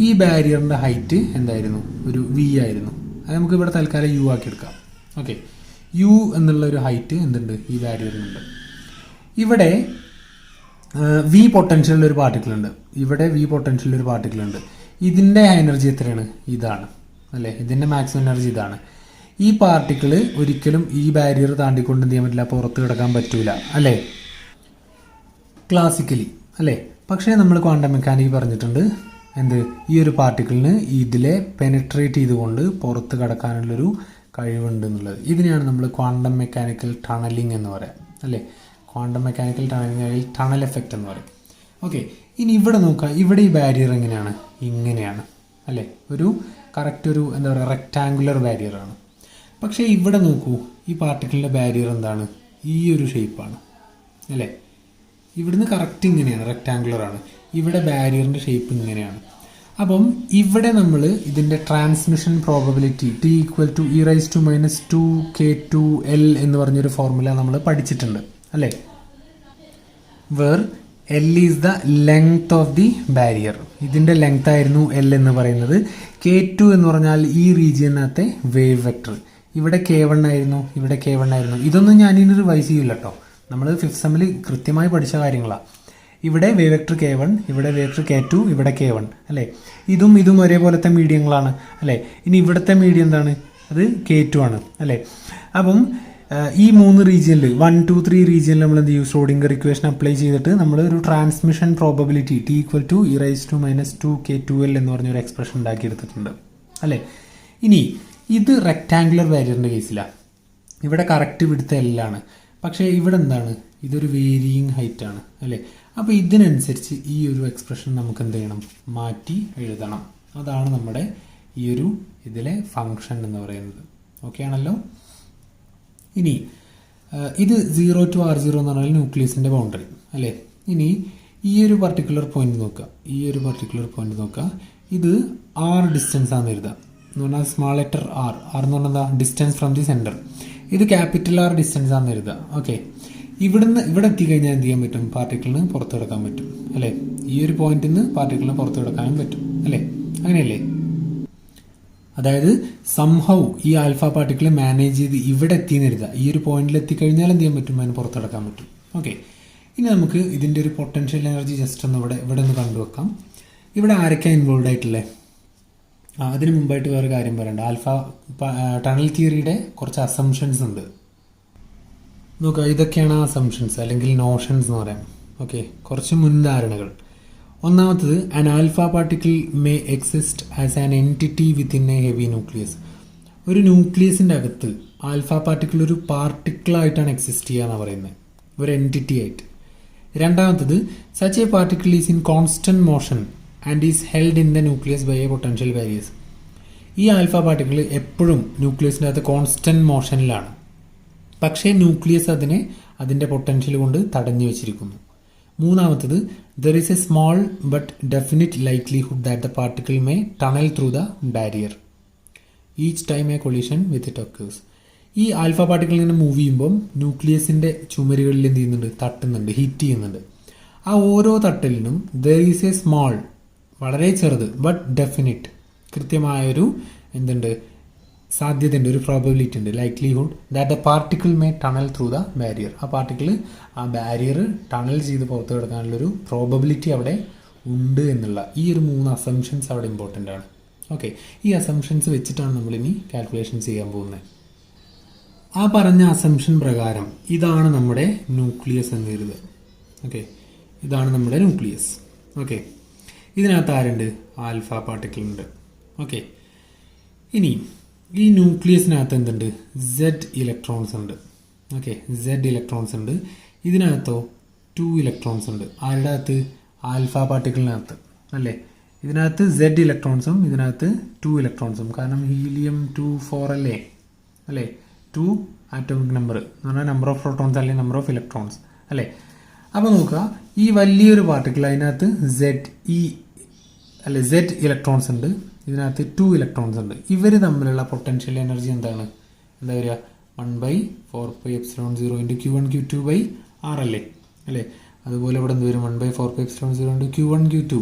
A: ഈ ബാരിയറിൻ്റെ ഹൈറ്റ് എന്തായിരുന്നു, ഒരു V ആയിരുന്നു. അത് നമുക്ക് ഇവിടെ തൽക്കാലം U ആക്കി എടുക്കാം. ഓക്കെ, U എന്നുള്ള ഒരു ഹൈറ്റ് എന്തുണ്ട്, ഈ ബാരിയറിനുണ്ട്. ഇവിടെ V പൊട്ടൻഷ്യലുള്ള ഒരു പാർട്ടിക്കിൾ ഉണ്ട്, ഇവിടെ V പൊട്ടൻഷ്യലുള്ള ഒരു പാർട്ടിക്കിൾ ഉണ്ട്. ഇതിൻ്റെ എനർജി എത്രയാണ്, ഇതാണ് അല്ലേ. ഇതിൻ്റെ മാക്സിമം എനർജി ഇതാണ്. ഈ പാർട്ടിക്കിൾ ഒരിക്കലും ഈ ബാരിയർ താണ്ടിക്കൊണ്ട് എന്ത് ചെയ്യാൻ പറ്റില്ല, പുറത്ത് കിടക്കാൻ പറ്റൂല അല്ലേ, ക്ലാസിക്കലി അല്ലേ. പക്ഷേ നമ്മൾ ക്വാണ്ടം മെക്കാനിക് പറഞ്ഞിട്ടുണ്ട് എന്ത്, ഈ ഒരു പാർട്ടിക്കിളിന് ഇതിലെ പെനട്രേറ്റ് ചെയ്തുകൊണ്ട് പുറത്ത് കിടക്കാനുള്ളൊരു കഴിവുണ്ട് എന്നുള്ളത്. ഇതിനെയാണ് നമ്മൾ ക്വാണ്ടം മെക്കാനിക്കൽ ടണലിംഗ് എന്ന് പറയാം അല്ലേ. ക്വാണ്ടം മെക്കാനിക്കൽ ടണലിംഗ് അല്ലെങ്കിൽ ടണൽ എഫക്റ്റ് എന്ന് പറയും. ഓക്കെ, ഇനി ഇവിടെ നോക്കുക. ഇവിടെ ഈ ബാരിയർ എങ്ങനെയാണ്? ഇങ്ങനെയാണ് അല്ലേ? ഒരു കറക്റ്റ് ഒരു എന്താ പറയുക റെക്റ്റാങ്കുലർ ബാരിയറാണ്. പക്ഷേ ഇവിടെ നോക്കൂ, ഈ പാർട്ടിക്കിളിൻ്റെ ബാരിയർ എന്താണ്? ഈ ഒരു ഷേപ്പാണ് അല്ലേ? ഇവിടുന്ന് കറക്റ്റ് ഇങ്ങനെയാണ്, റെക്റ്റാങ്കുലർ ആണ്. ഇവിടെ ബാരിയറിൻ്റെ ഷേപ്പ് ഇങ്ങനെയാണ്. അപ്പം ഇവിടെ നമ്മൾ ഇതിൻ്റെ ട്രാൻസ്മിഷൻ പ്രോബബിലിറ്റി T=e⁻²-2k2l എന്ന് പറഞ്ഞൊരു ഫോർമുല നമ്മൾ പഠിച്ചിട്ടുണ്ട് അല്ലേ? Where L is the length of the barrier. ഇതിൻ്റെ ലെങ്ത് ആയിരുന്നു L എന്ന് പറയുന്നത്. K2 എന്ന് പറഞ്ഞാൽ ഈ റീജിയനകത്തെ വേവ് വെക്ടർ. ഇവിടെ K1 ആയിരുന്നു, ഇവിടെ K1 ആയിരുന്നു. ഇതൊന്നും ഞാനിനി റിവൈസ് ചെയ്യില്ല കേട്ടോ, നമ്മൾ 5th സെമ്മിൽ കൃത്യമായി പഠിച്ച കാര്യങ്ങളാണ്. ഇവിടെ വേവ് വെക്ടർ K1, ഇവിടെ വേവ് വെക്ടർ K2, ഇവിടെ K1 അല്ലേ? ഇതും ഒരേപോലത്തെ മീഡിയങ്ങളാണ് അല്ലേ? ഇനി ഇവിടുത്തെ മീഡിയം എന്താണ്? അത് K2 ആണ് അല്ലേ? അപ്പം ഈ 3 റീജിയനിൽ 1, 2, 3 റീജിയനിൽ നമ്മൾ എന്ത് ചെയ്യും? ഷ്രോഡിംഗർ ഇക്വേഷൻ അപ്ലൈ ചെയ്തിട്ട് നമ്മൾ ഒരു ട്രാൻസ്മിഷൻ പ്രോബബിലിറ്റി T=e⁻²-2k2l എന്ന് പറഞ്ഞൊരു എക്സ്പ്രഷൻ ഉണ്ടാക്കിയെടുത്തിട്ടുണ്ട് അല്ലേ? ഇനി ഇത് റെക്റ്റാങ്കുലർ ബാരിയറിൻ്റെ കേസിലാണ്. ഇവിടെ കറക്റ്റ് ഇവിടുത്തെ എല്ലാണ്. പക്ഷേ ഇവിടെ എന്താണ്? ഇതൊരു വേരിയിങ് ഹൈറ്റ് ആണ് അല്ലേ? അപ്പോൾ ഇതിനനുസരിച്ച് ഈ ഒരു എക്സ്പ്രഷൻ നമുക്ക് എന്ത് ചെയ്യണം? മാറ്റി എഴുതണം. അതാണ് നമ്മുടെ ഈ ഒരു ഇതിലെ ഫങ്ഷൻ എന്ന് പറയുന്നത്. ഓക്കെ ആണല്ലോ? ഇനി ഇത് 0 to r0 എന്ന് പറഞ്ഞാൽ ന്യൂക്ലിയസിൻ്റെ ബൗണ്ടറി അല്ലേ? ഇനി ഈ ഒരു പർട്ടിക്കുലർ പോയിന്റ് നോക്കുക. ഇത് r ഡിസ്റ്റൻസ് ആണെന്ന് എഴുതാം. എന്ന് പറഞ്ഞാൽ സ്മാൾ ലെറ്റർ r എന്ന് പറഞ്ഞാൽ എന്താ? Distance from the centre. ഇത് ക്യാപിറ്റൽ R ഡിസ്റ്റൻസ് ആണെന്ന് എഴുതുക. ഓക്കെ, ഇവിടെ എത്തിക്കഴിഞ്ഞാൽ എന്ത് ചെയ്യാൻ പറ്റും? പാർട്ടിക്കിളിന് പുറത്തു കിടക്കാൻ പറ്റും അല്ലേ? ഈ ഒരു പോയിന്റിൽ നിന്ന് പാർട്ടിക്കിളിന് പുറത്തു കിടക്കാനും പറ്റും അല്ലേ? അങ്ങനെയല്ലേ? അതായത് സംഹൗ ഈ ആൽഫ പാർട്ടിക്കിൾ മാനേജ് ചെയ്ത് ഇവിടെ എത്തിയെന്ന് എഴുതുക. ഈ ഒരു പോയിന്റിൽ എത്തിക്കഴിഞ്ഞാൽ എന്ത് ചെയ്യാൻ പറ്റും? അതിന് പുറത്തു കിടക്കാൻ പറ്റും. ഓക്കെ, ഇനി നമുക്ക് ഇതിൻ്റെ ഒരു പൊട്ടൻഷ്യൽ എനർജി ജസ്റ്റ് ഒന്ന് ഇവിടെ ഒന്ന് കണ്ടുവെക്കാം. ഇവിടെ ആരൊക്കെയാണ് ഇൻവോൾവ് ആയിട്ടുള്ളത്? അതിന് മുമ്പായിട്ട് വേറെ കാര്യം പറയണ്ട. ആൽഫ ടണൽ തിയറിയുടെ കുറച്ച് അസംഷൻസ് ഉണ്ട്. നോക്കുക, ഇതൊക്കെയാണ് അസംഷൻസ് അല്ലെങ്കിൽ നോഷൻസ് എന്ന് പറയാം. ഓക്കെ, കുറച്ച് മുൻധാരണകൾ. ഒന്നാമത്തത്, an alpha particle may exist as an entity within A heavy nucleus. ഒരു ന്യൂക്ലിയസിൻ്റെ അകത്ത് ആൽഫ പാർട്ടിക്കിൾ ഒരു പാർട്ടിക്കിളായിട്ടാണ് എക്സിസ്റ്റ് ചെയ്യുക എന്നാണ് പറയുന്നത്, ഒരു എൻറ്റിറ്റി ആയിട്ട്. രണ്ടാമത്തത്, such a particle is in constant motion and is held in the nucleus by a potential barriers. ഈ ആൽഫ പാർട്ടിക്കിൾ എപ്പോഴും ന്യൂക്ലിയസിൻ്റെ അകത്ത് കോൺസ്റ്റന്റ് മോഷനിലാണ്. പക്ഷേ ന്യൂക്ലിയസ് അതിൻ്റെ പൊട്ടൻഷ്യൽ കൊണ്ട് തടഞ്ഞു വെച്ചിരിക്കുന്നു. മൂന്നാമത്തത്, there is A small but definite likelihood that the particle may tunnel through the barrier each time A collision with it occurs. ഈ ആൽഫ പാർട്ടിക്കിൾ ഇങ്ങനെ മൂവ് ചെയ്യുമ്പം ന്യൂക്ലിയസിൻ്റെ ചുമരുകളിൽ എന്ത് ചെയ്യുന്നുണ്ട്? തട്ടുന്നുണ്ട്, ഹിറ്റ് ചെയ്യുന്നുണ്ട്. ആ ഓരോ തട്ടലിനും ദർ ഈസ് എ സ്മോൾ, വളരെ ചെറുത്, ബട്ട് ഡെഫിനിറ്റ്, കൃത്യമായൊരു എന്തുണ്ട്? സാധ്യതയുണ്ട്, ഒരു പ്രോബബിലിറ്റി ഉണ്ട്, likelihood that the particle may tunnel through the barrier. ആ പാർട്ടിക്കിൾ ആ ബാരിയർ ടണൽ ചെയ്ത് പുറത്ത് കിടക്കാനുള്ളൊരു പ്രോബബിലിറ്റി അവിടെ ഉണ്ട് എന്നുള്ള ഈ ഒരു 3 അസംഷൻസ് അവിടെ ഇമ്പോർട്ടൻ്റ് ആണ്. ഓക്കെ, ഈ അസംഷൻസ് വെച്ചിട്ടാണ് നമ്മളിനി കാൽക്കുലേഷൻസ് ചെയ്യാൻ പോകുന്നത്. ആ പറഞ്ഞ അസംഷൻ പ്രകാരം ഇതാണ് നമ്മുടെ ന്യൂക്ലിയസ് എന്ന് കരുതുക. ഓക്കെ, ഇതാണ് നമ്മുടെ ന്യൂക്ലിയസ്. ഓക്കെ, ഇതിനകത്ത് ആരുണ്ട്? ആൽഫ പാർട്ടിക്കിൾ ഉണ്ട്. ഓക്കെ, ഇനി ഈ ന്യൂക്ലിയസിനകത്ത് എന്തുണ്ട്? Z ഇലക്ട്രോൺസ് ഉണ്ട്. ഓക്കെ, Z ഇലക്ട്രോൺസ് ഉണ്ട്. ഇതിനകത്തോ 2 ഇലക്ട്രോൺസ് ഉണ്ട്. ആരുടെ അകത്ത്? ആൽഫ പാർട്ടിക്കിളിനകത്ത് അല്ലേ? ഇതിനകത്ത് Z ഇലക്ട്രോൺസും ഇതിനകത്ത് 2 ഇലക്ട്രോൺസും. കാരണം ഹീലിയം 2-4 അല്ലേ? 2 ആറ്റോമിക് നമ്പർ എന്ന് പറഞ്ഞാൽ നമ്പർ ഓഫ് പ്രോട്ടോൺസ് അല്ലെങ്കിൽ നമ്പർ ഓഫ് ഇലക്ട്രോൺസ് അല്ലേ? അപ്പോൾ നോക്കുക, ഈ വലിയൊരു പാർട്ടിക്കിൾ അതിനകത്ത് Z ഇലക്ട്രോൺസ് ഉണ്ട്. ഇതിനകത്ത് 2 ഇലക്ട്രോൺസ് ഉണ്ട്. ഇവർ തമ്മിലുള്ള പൊട്ടൻഷ്യൽ എനർജി എന്താണ്? എന്താ വരിക? 1/4πε0 × Q1 Q2/r അല്ലേ? അതുപോലെ ഇവിടെ എന്ത് വരും? 1/4πε0 × Q1 Q2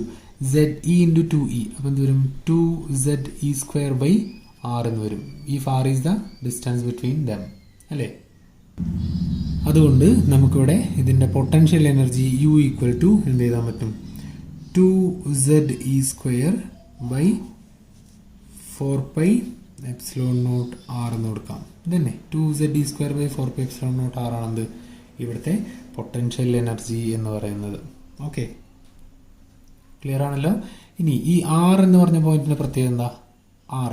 A: ZE × 2E. അപ്പോൾ എന്ത് വരും? 2ZE²/r എന്ന് വരും. ഈ r is the distance between them അല്ലേ? അതുകൊണ്ട് നമുക്കിവിടെ ഇതിൻ്റെ പൊട്ടൻഷ്യൽ എനർജി U = എന്ത് ചെയ്താൻ പറ്റും? 2ZE²/4πε0r എന്ന് കൊടുക്കാം. ഇതന്നെ 2ZE²/4πε0r ആണെന്ത് ഇവിടുത്തെ പൊട്ടൻഷ്യൽ എനർജി എന്ന് പറയുന്നത്. ഓക്കെ, ക്ലിയർ ആണല്ലോ? ഇനി ഈ R എന്ന് പറഞ്ഞ പോയിന്റിന്റെ പ്രത്യേകത എന്താ? R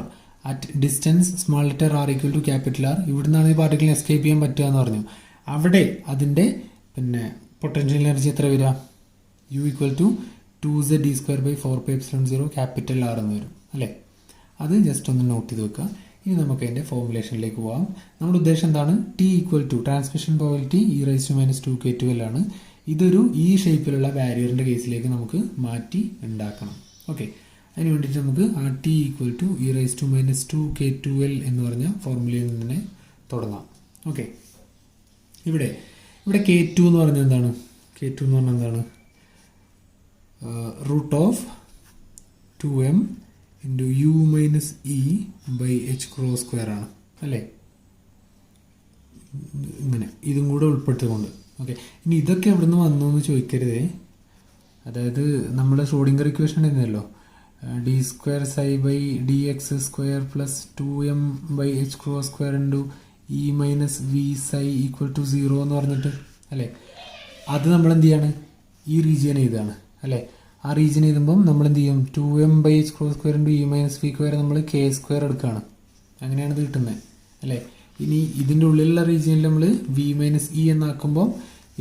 A: at distance small letter r = capital R. ഇവിടുന്നാണ് ഈ പാർട്ടിക്കിളിന് എസ്കേപ്പ് ചെയ്യാൻ പറ്റുക എന്ന് പറഞ്ഞു. അവിടെ അതിൻ്റെ പിന്നെ പൊട്ടൻഷ്യൽ എനർജി എത്ര വരിക? U equal to 2z d²/4πε0 capital R എന്ന് വരും അല്ലേ? അത് ജസ്റ്റ് ഒന്ന് നോട്ട് ചെയ്ത് വെക്കുക. ഇനി നമുക്ക് അതിൻ്റെ ഫോർമുലേഷനിലേക്ക് പോകാം. നമ്മുടെ ഉദ്ദേശം എന്താണ്? T equal to transmission probability e⁻²k2l ആണ്. ഇതൊരു ഈ ഷേപ്പിലുള്ള ബാരിയറിൻ്റെ കേസിലേക്ക് നമുക്ക് മാറ്റി ഉണ്ടാക്കണം. ഓക്കെ, അതിന് വേണ്ടിയിട്ട് നമുക്ക് ആ ടി ഈക്വൽ ടു e⁻²k2l എന്ന് പറഞ്ഞ ഫോർമുലയിൽ നിന്ന് തന്നെ തുടങ്ങാം. ഓക്കെ, ഇവിടെ k2 എന്ന് പറഞ്ഞാൽ എന്താണ്? k2 എന്ന് പറഞ്ഞാൽ എന്താണ്? √2m × u−e/h² ആണ് അല്ലേ? ഇങ്ങനെ ഇതും കൂടെ ഉൾപ്പെടുത്തിക്കൊണ്ട്. ഓക്കെ, ഇനി ഇതൊക്കെ എവിടെ നിന്ന് വന്നു എന്ന് ചോദിക്കരുതേ. അതായത് നമ്മുടെ Schrödinger equation എന്നല്ലോ d²ψ/dx² + 2m/h² × e−v ψ = 0 എന്ന് പറഞ്ഞിട്ട് അല്ലേ? അത് നമ്മൾ എന്ത് ചെയ്യാണ്? ഈ റീജിയൻ എഴുതാണ് അല്ലേ? ആ റീജിയൻ എഴുതുമ്പം നമ്മൾ എന്ത് ചെയ്യും? 2m/h² × e−v² നമ്മൾ k² എടുക്കുകയാണ്. അങ്ങനെയാണ് ഇത് കിട്ടുന്നത് അല്ലേ? ഇനി ഇതിൻ്റെ ഉള്ളിലുള്ള റീജിയനിൽ നമ്മൾ v−e എന്നാക്കുമ്പോൾ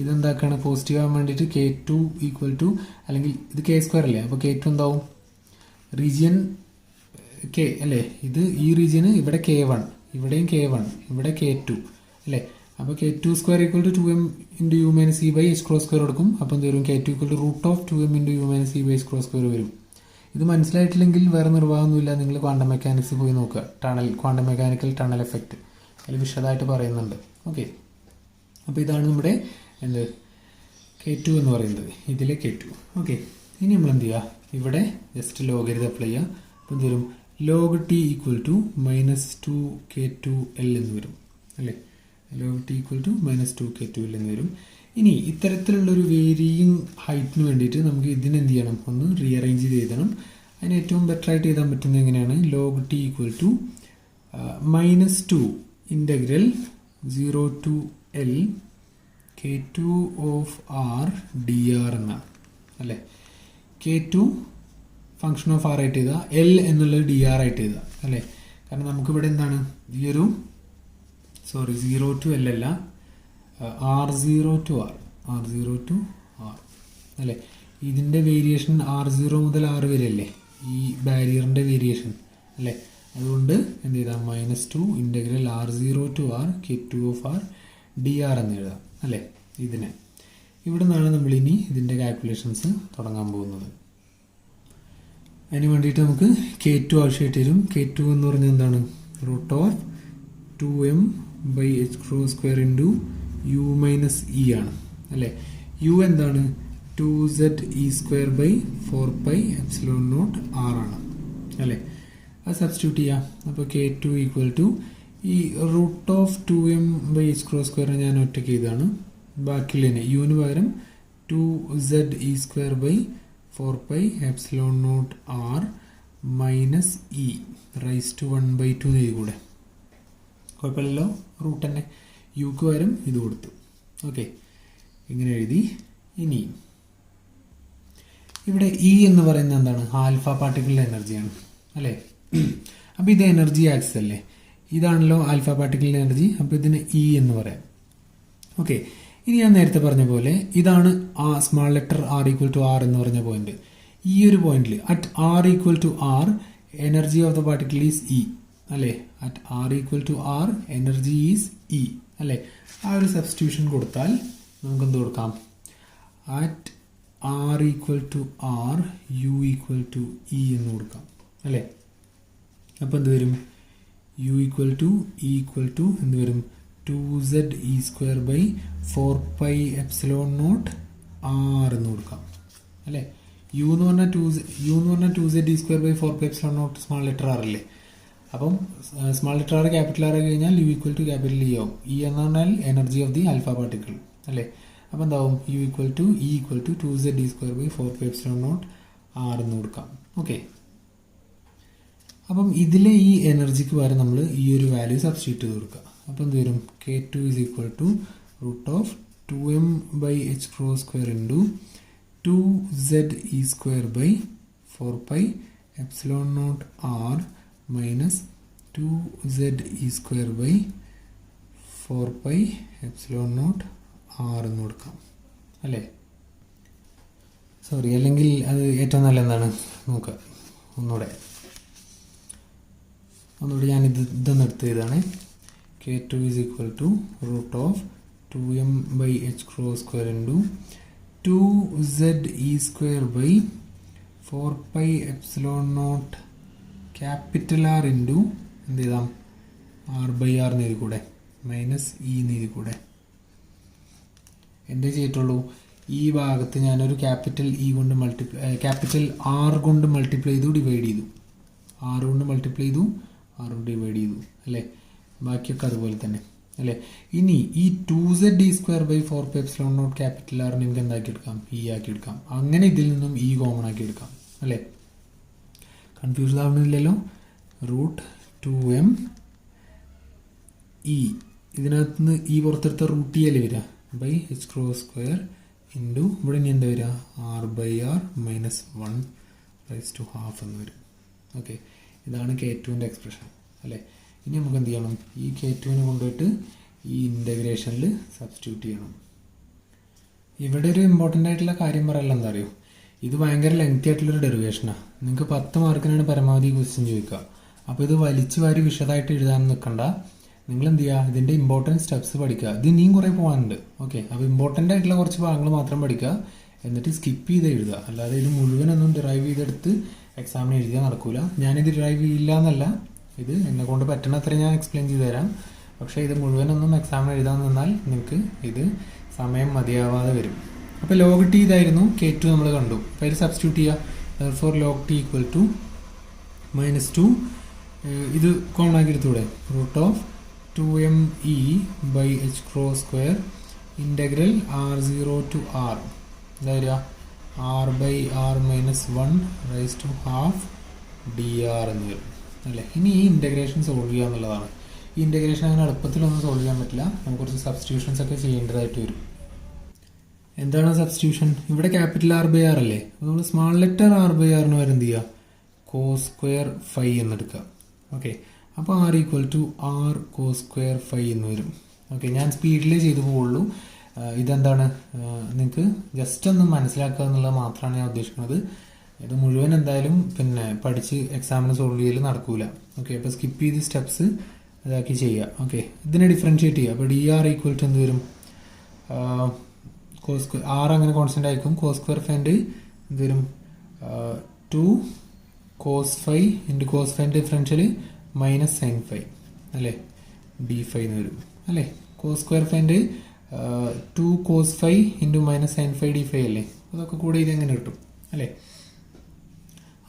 A: ഇതെന്താക്കാണ്? പോസിറ്റീവ് ആകാൻ വേണ്ടിയിട്ട് k2 ഈക്വൽ ടു, അല്ലെങ്കിൽ ഇത് k² അല്ലേ? അപ്പോൾ k2 എന്താവും? റീജിയൻ k അല്ലേ? ഇത് ഈ റീജിയന് ഇവിടെ k1, ഇവിടെയും k1, ഇവിടെ k2 അല്ലേ? അപ്പോൾ k2² = 2m × u−e/h² എടുക്കും. അപ്പോൾ എന്ത് വരും? k2 = √2m × u−e/h² വരും. ഇത് മനസ്സിലായിട്ടില്ലെങ്കിൽ വേറെ നിർവാഹമൊന്നുമില്ല, നിങ്ങൾ ക്വാണ്ടം മെക്കാനിക്സ് പോയി നോക്കുക. ക്വാണ്ടം മെക്കാനിക്കൽ ടണൽ എഫക്റ്റ് അതിൽ വിശദമായിട്ട് പറയുന്നുണ്ട്. ഓക്കെ, അപ്പോൾ ഇതാണ് നമ്മുടെ എന്ത് k2 എന്ന് പറയുന്നത്, ഇതിലെ k2. ഓക്കെ, ഇനി നമ്മൾ എന്ത് ചെയ്യുക? ഇവിടെ ജസ്റ്റ് ലോഗരിതം അപ്ലൈ ചെയ്യുക. അപ്പോൾ എന്ത് വരും? log t equal to -2k2l എന്ന് വരും അല്ലേ? log t equal to -2k2l എന്ന് വരും. ഇനി ഇത്തരത്തിലുള്ളൊരു വേരിയിങ് ഹൈറ്റിന് വേണ്ടിയിട്ട് നമുക്ക് ഇതിനെന്ത് ചെയ്യണം? ഒന്ന് റീഅറേഞ്ച് ചെയ്ത് എഴുതണം. അതിന് ഏറ്റവും ബെറ്റർ ആയിട്ട് എഴുതാൻ പറ്റുന്നത് എങ്ങനെയാണ്? log t equal to -2 integral 0 to l k2 of r dr എന്നാണ് അല്ലേ? k2 ഫംഗ്ഷൻ ഓഫ് ആർ ആയിട്ട് എഴുതുക, എൽ എന്നുള്ളത് ഡി ആർ ആയിട്ട് എഴുതുക അല്ലേ? കാരണം നമുക്കിവിടെ എന്താണ് ഈ ഒരു 0 to l അല്ല, r0 to r അല്ലേ? ഇതിൻ്റെ വേരിയേഷൻ r0 മുതൽ r വരെ അല്ലേ ഈ ബാരിയറിൻ്റെ വേരിയേഷൻ അല്ലേ? അതുകൊണ്ട് എന്ത് ചെയ്താൽ -2 integral r0 to r k2 of r dr എന്ന് എഴുതാം അല്ലേ? ഇതിനെ ഇവിടെ നിന്നാണ് നമ്മളിനി ഇതിൻ്റെ കാൽക്കുലേഷൻസ് തുടങ്ങാൻ പോകുന്നത്. അതിന് വേണ്ടിയിട്ട് നമുക്ക് k2 ആവശ്യമായിട്ട് വരും. k2 എന്ന് പറഞ്ഞാൽ എന്താണ്? √2m/h² × u−e ആണ് അല്ലേ? u എന്താണ്? 2ze²/4πε0 r ആണ് അല്ലേ? അത് സബ്സ്റ്റിറ്റ്യൂട്ട് ചെയ്യാം. അപ്പോൾ k2 ഈക്വൽ ടു ഈ √2m/h² ഞാൻ ഒറ്റയ്ക്ക് ചെയ്താണ്. ബാക്കിയുള്ളതിനെ യുവിന് പകരം 2z(e²/4πε0 r - e ⁻² എന്ന് കൂടെ കുഴപ്പമില്ലല്ലോ. റൂട്ട് തന്നെ യുക്ക് പകരം ഇത് കൊടുത്തു. ഓക്കെ, ഇങ്ങനെ എഴുതി. ഇനി ഇവിടെ ഇ എന്ന് പറയുന്നത് എന്താണ്? ആൽഫ പാർട്ടിക്കിളിൻ്റെ എനർജിയാണ് അല്ലേ? അപ്പോൾ ഇത് എനർജി ആക്സിസ് അല്ലേ? ഇതാണല്ലോ ആൽഫ പാർട്ടിക്കിളിൻ്റെ എനർജി. അപ്പോൾ ഇതിന് ഇ എന്ന് പറയാം. ഓക്കെ, ഇനി ഞാൻ നേരത്തെ പറഞ്ഞ പോലെ ഇതാണ് ആ small letter r equal to r എന്ന് പറഞ്ഞ പോയിന്റ്. ഈ ഒരു പോയിന്റിൽ at r equal to r energy of the particle is E അല്ലേ? At r equal to r energy is E അല്ലേ? ആ ഒരു സബ്സ്റ്റിറ്റ്യൂഷൻ കൊടുത്താൽ നമുക്ക് എന്ത് കൊടുക്കാം? At r equal to r u equal to E എന്ന് കൊടുക്കാം അല്ലേ? അപ്പോൾ എന്ത് വരും? u equal to E equal to എന്ത് വരും? 2ze²/4πε0 r എന്ന് കൊടുക്കാം അല്ലേ? u എന്ന് പറഞ്ഞാൽ 2ze²/4πε0 സ്മാൾ ലെറ്റർ r അല്ലേ? അപ്പം small letter r capital r ആയി കഴിഞ്ഞാൽ u equal to capital E ആവും. ഇ എന്ന് പറഞ്ഞാൽ energy of the alpha particle അല്ലേ? അപ്പോൾ എന്താവും? u equal to E equal to 2ze²/4πε0 r എന്ന് കൊടുക്കാം. ഓക്കെ, അപ്പം ഇതിലെ ഈ എനർജിക്ക് പകരം നമ്മൾ ഈ ഒരു വാല്യൂ സബ്സ്റ്റിറ്റ്യൂട്ട് ചെയ്ത് കൊടുക്കുക. അപ്പോൾ എന്ത് വരും? k2 is equal to √2m/h² × 2ze²/4πε0 r - 2ze²/4πε0 r എന്ന് കൊടുക്കാം. അല്ലേ? സോറി, അല്ലെങ്കിൽ അത് ഏറ്റവും നല്ല എന്താണ് നോക്കുക. ഒന്നുകൂടെ ഇതൊന്ന് എടുത്ത് ഇതാണ് K2 is equal to root of 2m by h cross square into 2z e square by 4 pi epsilon naught capital R into എന്ത് ചെയ്താം ആർ ബൈ ആർ എന്നെഴുതി കൂടെ മൈനസ് ഇ എന്നെഴുതി കൂടെ. എന്തേ ചെയ്തിട്ടുള്ളൂ, ഈ ഭാഗത്ത് ഞാനൊരു ക്യാപിറ്റൽ ഇ കൊണ്ട് ക്യാപിറ്റൽ ആർ കൊണ്ട് മൾട്ടിപ്ലൈ ചെയ്തു, ഡിവൈഡ് ചെയ്തു. ആർ കൊണ്ട് മൾട്ടിപ്ലൈ ചെയ്തു, ആർ കൊണ്ട് ഡിവൈഡ് ചെയ്തു അല്ലേ? ബാക്കിയൊക്കെ അതുപോലെ തന്നെ അല്ലേ? ഇനി ഈ 2z d square by 4 pi epsilon naught capital R നിങ്ങൾക്ക് എന്താക്കി എടുക്കാം, ഇ ആക്കി എടുക്കാം. അങ്ങനെ ഇതിൽ നിന്നും ഇ കോമൺ ആക്കി എടുക്കാം അല്ലേ? കൺഫ്യൂഷൻ ആവുന്നില്ലല്ലോ. റൂട്ട് 2m ഇ, ഇതിനകത്ത് നിന്ന് ഈ പുറത്തെടുത്ത റൂട്ട് ഇ അല്ലേ വരിക, by H cross square into ഇവിടെ ഇനി എന്താ വരിക, R by R minus 1 raise to half എന്ന് വരും. ഓക്കെ, ഇതാണ് K2ൻ്റെ എക്സ്പ്രഷൻ അല്ലേ? ഇനി നമുക്ക് എന്ത് ചെയ്യണം, ഈ K2നെ കൊണ്ടുപോയിട്ട് ഈ ഇൻ്റഗ്രേഷനിൽ സബ്സ്റ്റിറ്റ്യൂട്ട് ചെയ്യണം. ഇവിടെ ഒരു ഇമ്പോർട്ടൻ്റ് ആയിട്ടുള്ള കാര്യം പറയല്ല, എന്താ അറിയോ, ഇത് ഭയങ്കര ലെങ്തി ആയിട്ടുള്ളൊരു ഡെറിവേഷനാണ്. നിങ്ങൾക്ക് 10 മാർക്കിനാണ് പരമാവധി ക്വസ്റ്റ്യൻ ചോദിക്കുക. അപ്പോൾ ഇത് വലിച്ചു വാരി വിശദമായിട്ട് എഴുതാൻ നിൽക്കണ്ട. നിങ്ങൾ എന്ത് ചെയ്യുക, ഇതിൻ്റെ ഇമ്പോർട്ടൻറ്റ് സ്റ്റെപ്സ് പഠിക്കുക. ഇത് ഇനിയും കുറേ പോകാനുണ്ട്. ഓക്കെ, അപ്പോൾ ഇമ്പോർട്ടൻ്റ് ആയിട്ടുള്ള കുറച്ച് ഭാഗങ്ങൾ മാത്രം പഠിക്കുക, എന്നിട്ട് സ്കിപ്പ് ചെയ്ത് എഴുതുക. അല്ലാതെ ഇത് മുഴുവനൊന്നും ഡിറൈവ് ചെയ്തെടുത്ത് എക്സാമിന് എഴുതിയാൽ നടക്കില്ല. ഞാനിത് ഡിറൈവ് ചെയ്യില്ല എന്നല്ല, ഇത് എന്നെ കൊണ്ട് പറ്റുന്ന അത്രയും ഞാൻ എക്സ്പ്ലെയിൻ ചെയ്ത് തരാം. പക്ഷേ ഇത് മുഴുവനൊന്നും എക്സാമിന് എഴുതാൻ നിന്നാൽ നിങ്ങൾക്ക് ഇത് സമയം മതിയാവാതെ വരും. അപ്പോൾ ലോഗ് ടി ഇതായിരുന്നു, K2 നമ്മൾ കണ്ടു. അപ്പോൾ അതിൽ സബ്സ്റ്റിറ്റ്യൂട്ട് ചെയ്യുക. For log T equal to -2, ഇത് കോമൺ ആക്കി എടുത്തൂടെ, root of 2m e by H cross square integral r0 to r, എന്താ വരിക, r by r minus 1 raise to half dr എന്ന് വരും അല്ലേ? ഇനി ഈ ഇൻ്റഗ്രേഷൻ സോൾവ് ചെയ്യുക എന്നുള്ളതാണ്. ഈ ഇൻ്റഗ്രേഷൻ അങ്ങനെ എളുപ്പത്തിലൊന്നും സോൾവ് ചെയ്യാൻ പറ്റില്ല. നമുക്ക് കുറച്ച് സബ്സ്റ്റിറ്റ്യൂഷൻസ് ഒക്കെ ചെയ്യേണ്ടതായിട്ട് വരും. എന്താണ് സബ്സ്റ്റിറ്റ്യൂഷൻ? ഇവിടെ ക്യാപിറ്റൽ ആർ ബൈ ആർ അല്ലേ, അപ്പോൾ നമ്മൾ സ്മാൾ ലെറ്റർ ആർ ബൈ ആറിന് വരെ എന്ത് ചെയ്യുക, കോസ് സ്ക്വയർ ഫൈ എന്നെടുക്കുക. ഓക്കെ, അപ്പോൾ R equal to R cos square phi എന്ന് വരും. ഓക്കെ, ഞാൻ സ്പീഡിലേ ചെയ്തു പോകുള്ളൂ. ഇതെന്താണ്, നിങ്ങൾക്ക് ജസ്റ്റ് ഒന്ന് മനസ്സിലാക്കുക എന്നുള്ളത് മാത്രമാണ് ഞാൻ ഉദ്ദേശിക്കുന്നത്. ഇത് മുഴുവൻ എന്തായാലും പിന്നെ പഠിച്ച് എക്സാമിന് സോൾവ് ചെയ്യൽ നടക്കൂല. ഓക്കെ, അപ്പോൾ സ്കിപ്പ് ചെയ്ത് സ്റ്റെപ്സ് ഇതാക്കി ചെയ്യുക. ഓക്കെ, ഇതിനെ ഡിഫറൻഷിയേറ്റ് ചെയ്യുക. അപ്പോൾ ഡി ആർ ഈക്വൽ ടു എന്ത് വരും, കോസ് സ്ക്വയർ ആർ അങ്ങനെ കോൺസ്റ്റൻ്റ് ആയിരിക്കും. കോസ് സ്ക്വയർ ഫൈൻ്റെ എന്ത് വരും, 2 കോസ് ഫൈ ഇൻറ്റു കോസ് ഫൈൻ്റെ ഡിഫറൻഷ്യൽ മൈനസ് സൈൻ ഫൈ അല്ലേ, ഡി ഫൈ എന്ന് വരും അല്ലേ? കോസ് സ്ക്വയർ ഫൈൻ്റെ 2 cos phi into minus sine phi D phi അല്ലേ? അതൊക്കെ കൂടെ ഇത് എങ്ങനെ കിട്ടും അല്ലേ?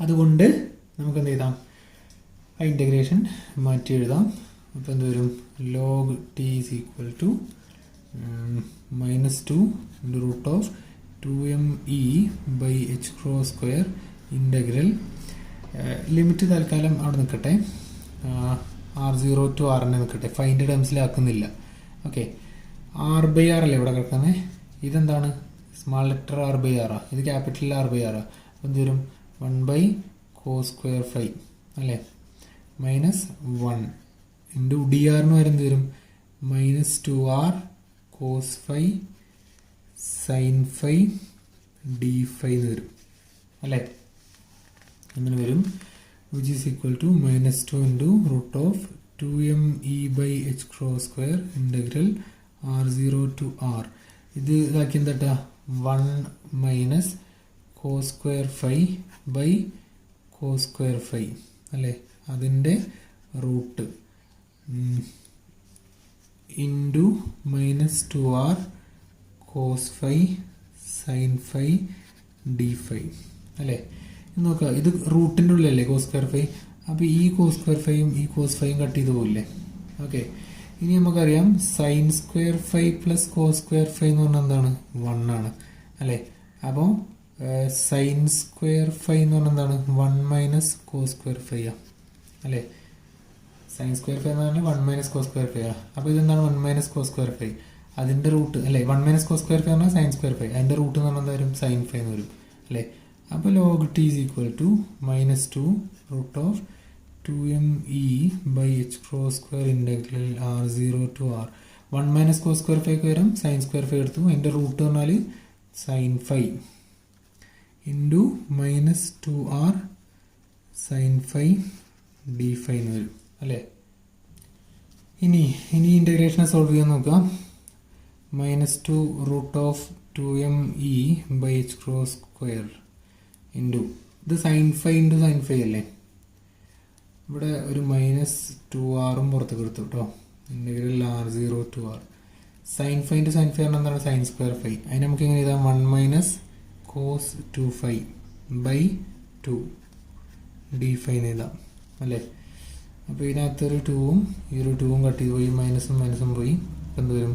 A: അതുകൊണ്ട് നമുക്ക് എന്ത് ചെയ്താം, ആ ഇൻ്റഗ്രേഷൻ മാറ്റി എഴുതാം. അപ്പോൾ എന്ത് വരും, log T is equal to -2 into root of 2m e by H cross square integral, limit തൽക്കാലം അവിടെ നിൽക്കട്ടെ, r0 ടു ആറിനെ നിൽക്കട്ടെ, ഫൈൻ്റെ ടേംസിലാക്കുന്നില്ല. ഓക്കെ, ആർ ബൈ ആർ അല്ലേ ഇവിടെ കിടക്കുന്നത്, ഇതെന്താണ് സ്മാൾ ലെറ്റർ ആർ ബൈ ആറാ, ഇത് ക്യാപിറ്റൽ ആർ ബൈ ആറാ. അപ്പോൾ എന്ത് വരും, 1 ബൈ കോസ് സ്ക്വയർ ഫൈ അല്ലേ, മൈനസ് 1 ഇൻറ്റു ഡി ആറിന് വരെ എന്ത് വരും, -2r cos phi sine phi D phi എന്ന് വരും അല്ലേ? അങ്ങനെ വരും, which is equal to -2 into root of 2m e by H cross square integral r0 to r. ഇത് ഇതാക്കി എന്താ 1 minus cos square phi by cos square phi അല്ലേ, അതിൻ്റെ root into -2r cos phi sine phi D phi അല്ലേ? നോക്കുക, ഇത് റൂട്ടിൻ്റെ ഉള്ളിലല്ലേ കോസ് സ്ക്വയർ ഫൈ, അപ്പോൾ ഈ കോസ് സ്ക്വയർ ഫൈയും ഈ കോസ് ഫൈയും കട്ട് ചെയ്ത് പോകില്ലേ? ഓക്കെ, ഇനി നമുക്കറിയാം sine square phi plus cos square phi എന്ന് പറഞ്ഞാൽ എന്താണ്, 1 ആണ് അല്ലേ? അപ്പോൾ സൈൻ സ്ക്വയർ ഫൈ എന്ന് പറഞ്ഞാൽ എന്താണ്, 1 മൈനസ് കോസ് സ്ക്വയർ ഫൈ ആ അല്ലേ? സൈൻ സ്ക്വയർ ഫൈ എന്ന് പറഞ്ഞാൽ 1 മൈനസ് കോസ് സ്ക്വയർ ഫൈ ആ. അപ്പോൾ ഇതെന്താണ് 1 മൈനസ് കോസ് സ്ക്വയർ ഫൈ, അതിൻ്റെ റൂട്ട് അല്ലേ, 1 മൈനസ് കോസ് സ്ക്വയർ ഫൈ പറഞ്ഞാൽ സൈൻ സ്ക്വയർ ഫൈ, അതിൻ്റെ റൂട്ട് എന്ന് പറഞ്ഞാൽ എന്താ വരും, സൈൻ ഫൈ എന്ന് വരും അല്ലേ? അപ്പോൾ log T is equal to -2 root of 2m e by H cross square integral r0 to r. 1 minus cos square ഫൈക്ക് വരും സൈൻ സ്ക്വയർ ഫൈ എടുത്തു, അതിൻ്റെ റൂട്ട് പറഞ്ഞാൽ sine phi into minus 2r sine phi D phi എന്ന് വരും അല്ലേ. ഇനി ഇൻ്റഗ്രേഷനെ solve ചെയ്യാൻ നോക്കാം. -2 √2m(e)/h² ഇൻറ്റു ഇത് sign phi into sine phi അല്ലേ. ഇവിടെ ഒരു -2r പുറത്തേക്ക് എടുത്തു കേട്ടോ. Integral r0 to r sign phi into sine phi പറഞ്ഞാൽ എന്താണ്? Sign square phi. അതിന് നമുക്ക് എങ്ങനെ എഴുതാം? 1 - cos 2φ/2 ഡി ഫൈ എന്ന് എഴുതാം അല്ലേ. അപ്പോൾ ഇതിനകത്തൊരു 2ഉം ഈ ഒരു 2ഉം കട്ട് ചെയ്ത് പോയി, മൈനസും പോയി. എന്ത് വരും?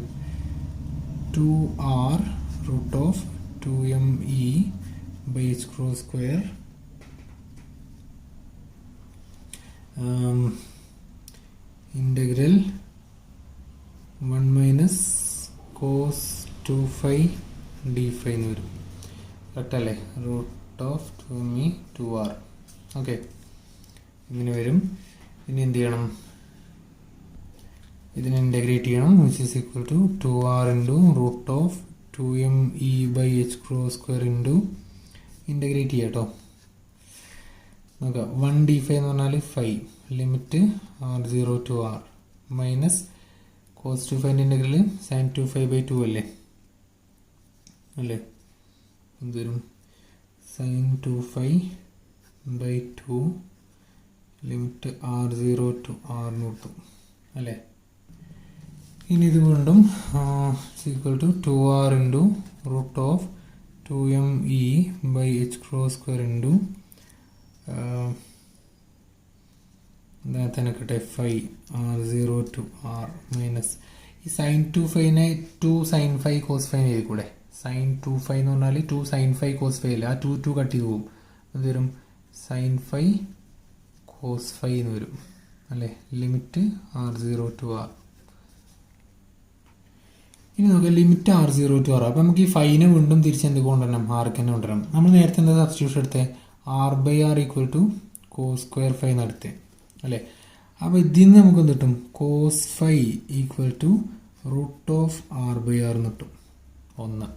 A: 2r √2m(e)/h² integral 1 - cos 2φ D phi എന്ന് വരും. കറക്റ്റല്ലേ? √2m(2r). ഓക്കെ, ഇങ്ങനെ വരും. ഇനി എന്ത് ചെയ്യണം? ഇതിനെ ഇൻ്റഗ്രേറ്റ് ചെയ്യണം. Which is equal to 2r into √2m(e)/h² into integrate ചെയ്യാം കേട്ടോ. നോക്കാം. 1 ഡി ഫൈ എന്ന് പറഞ്ഞാൽ 5, limit r0 to r minus cos 2φ integral sin 2φ/2 അല്ലേ. എന്ത് വരും? sin 2φ/2 limit r0 to r നിർത്തും അല്ലേ. ഇനി ഇത് വീണ്ടും equal to 2r into √2m(e)/h² into കിട്ടെ 5 r0 to r മൈനസ് ഈ sin 2φ-നെ 2 sin φ cos φ എഴുതി കൂടെ. sin 2φ എന്ന് പറഞ്ഞാൽ 2 sin φ cos φ അല്ലേ. ആ 2 കട്ട് ചെയ്ത് പോകും. അത് വരും sin φ cos φ എന്ന് വരും അല്ലേ. Limit r0 to r. ഇനി നോക്കാം ലിമിറ്റ് r0 to r. അപ്പോൾ നമുക്ക് ഈ ഫൈനെ വീണ്ടും തിരിച്ചെന്ത് കൊണ്ടുവരണം? ആർക്ക് തന്നെ കൊണ്ടുവരണം. നമ്മൾ നേരത്തെ എന്താ സബ്സ്റ്റിറ്റ്യൂഷൻ എടുത്തത്? r/r equal to cos square phi നടത്തേ അല്ലേ. അപ്പോൾ ഇതിൽ നിന്ന് നമുക്ക് എന്ത് കിട്ടും? cos φ ഈക്വൽ ടു √r/r എന്ന് കിട്ടും. ഒന്ന്.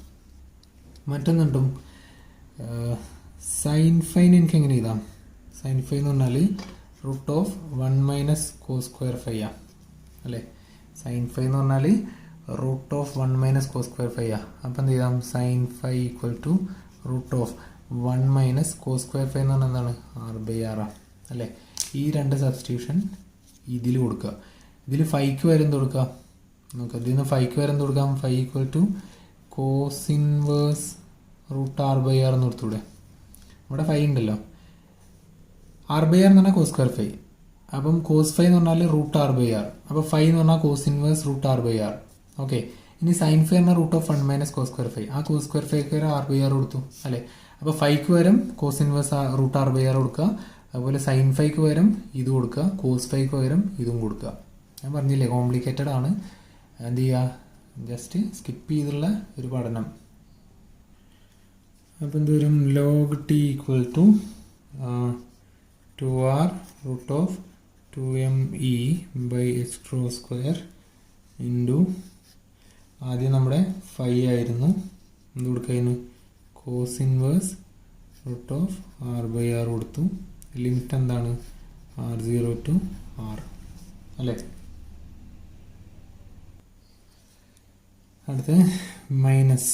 A: മറ്റൊന്ന് കിട്ടും സൈൻ ഫൈന് എനിക്ക് എങ്ങനെ എഴുതാം? സൈൻ ഫൈ എന്ന് പറഞ്ഞാൽ √1 - cos സ്ക്വയർ ഫൈ ആ അല്ലേ. സൈൻ ഫൈ എന്ന് പറഞ്ഞാൽ √1 - cos സ്ക്വയർ ഫൈ ആ. അപ്പം എന്ത് ചെയ്താം? Sine phi equal to √1 - cos square phi എന്ന് പറഞ്ഞാൽ എന്താണ്? r/r ആ അല്ലേ. ഈ രണ്ട് സബ്സ്റ്റിറ്റ്യൂഷൻ ഇതിൽ കൊടുക്കുക. ഇതിൽ ഫൈക്ക് വരെ എന്ത് കൊടുക്കുക? നോക്കുക. ഇതിൽ നിന്ന് ഫൈക്ക് വരെ എന്ത് കൊടുക്കാം? Phi equal to cos inverse √r/r എന്ന് കൊടുത്തൂടെ. ഇവിടെ ഫൈ ഉണ്ടല്ലോ. r/r എന്ന് പറഞ്ഞാൽ cos സ്ക്വയർ ഫൈ. അപ്പം cos ഫൈ എന്ന് പറഞ്ഞാൽ √r/r. അപ്പോൾ ഫൈ എന്ന് പറഞ്ഞാൽ cos ഇൻവേഴ്സ് √r/r. ഓക്കെ. ഇനി സൈൻ ഫൈ പറഞ്ഞാൽ √1 - cos സ്ക്വയർ ഫൈ. ആ cos സ്ക്വയർ ഫൈക്ക് വരെ r/r കൊടുത്തു അല്ലേ. അപ്പോൾ ഫൈക്ക് വരും cos ഇൻവേഴ്സ് √r/r കൊടുക്കുക. അതുപോലെ സൈൻ ഫൈക്ക് പകരം ഇത് കൊടുക്കുക, കോസ് ഫൈക്ക് പകരം ഇതും കൊടുക്കുക. ഞാൻ പറഞ്ഞില്ലേ കോംപ്ലിക്കേറ്റഡ് ആണ്. എന്ത് ചെയ്യുക? ജസ്റ്റ് സ്കിപ്പ് ചെയ്തുള്ള ഒരു പഠനം. അപ്പം എന്ത് വരും? Log T equal to 2r √2m(e)/h² into ആദ്യം നമ്മുടെ 5 ആയിരുന്നു. എന്ത് കൊടുക്കായിരുന്നു? കോസ് ഇൻവേഴ്സ് √r/r കൊടുത്തു. ലിമിറ്റ് എന്താണ്? r0 to r അല്ലേ. അടുത്ത് മൈനസ്.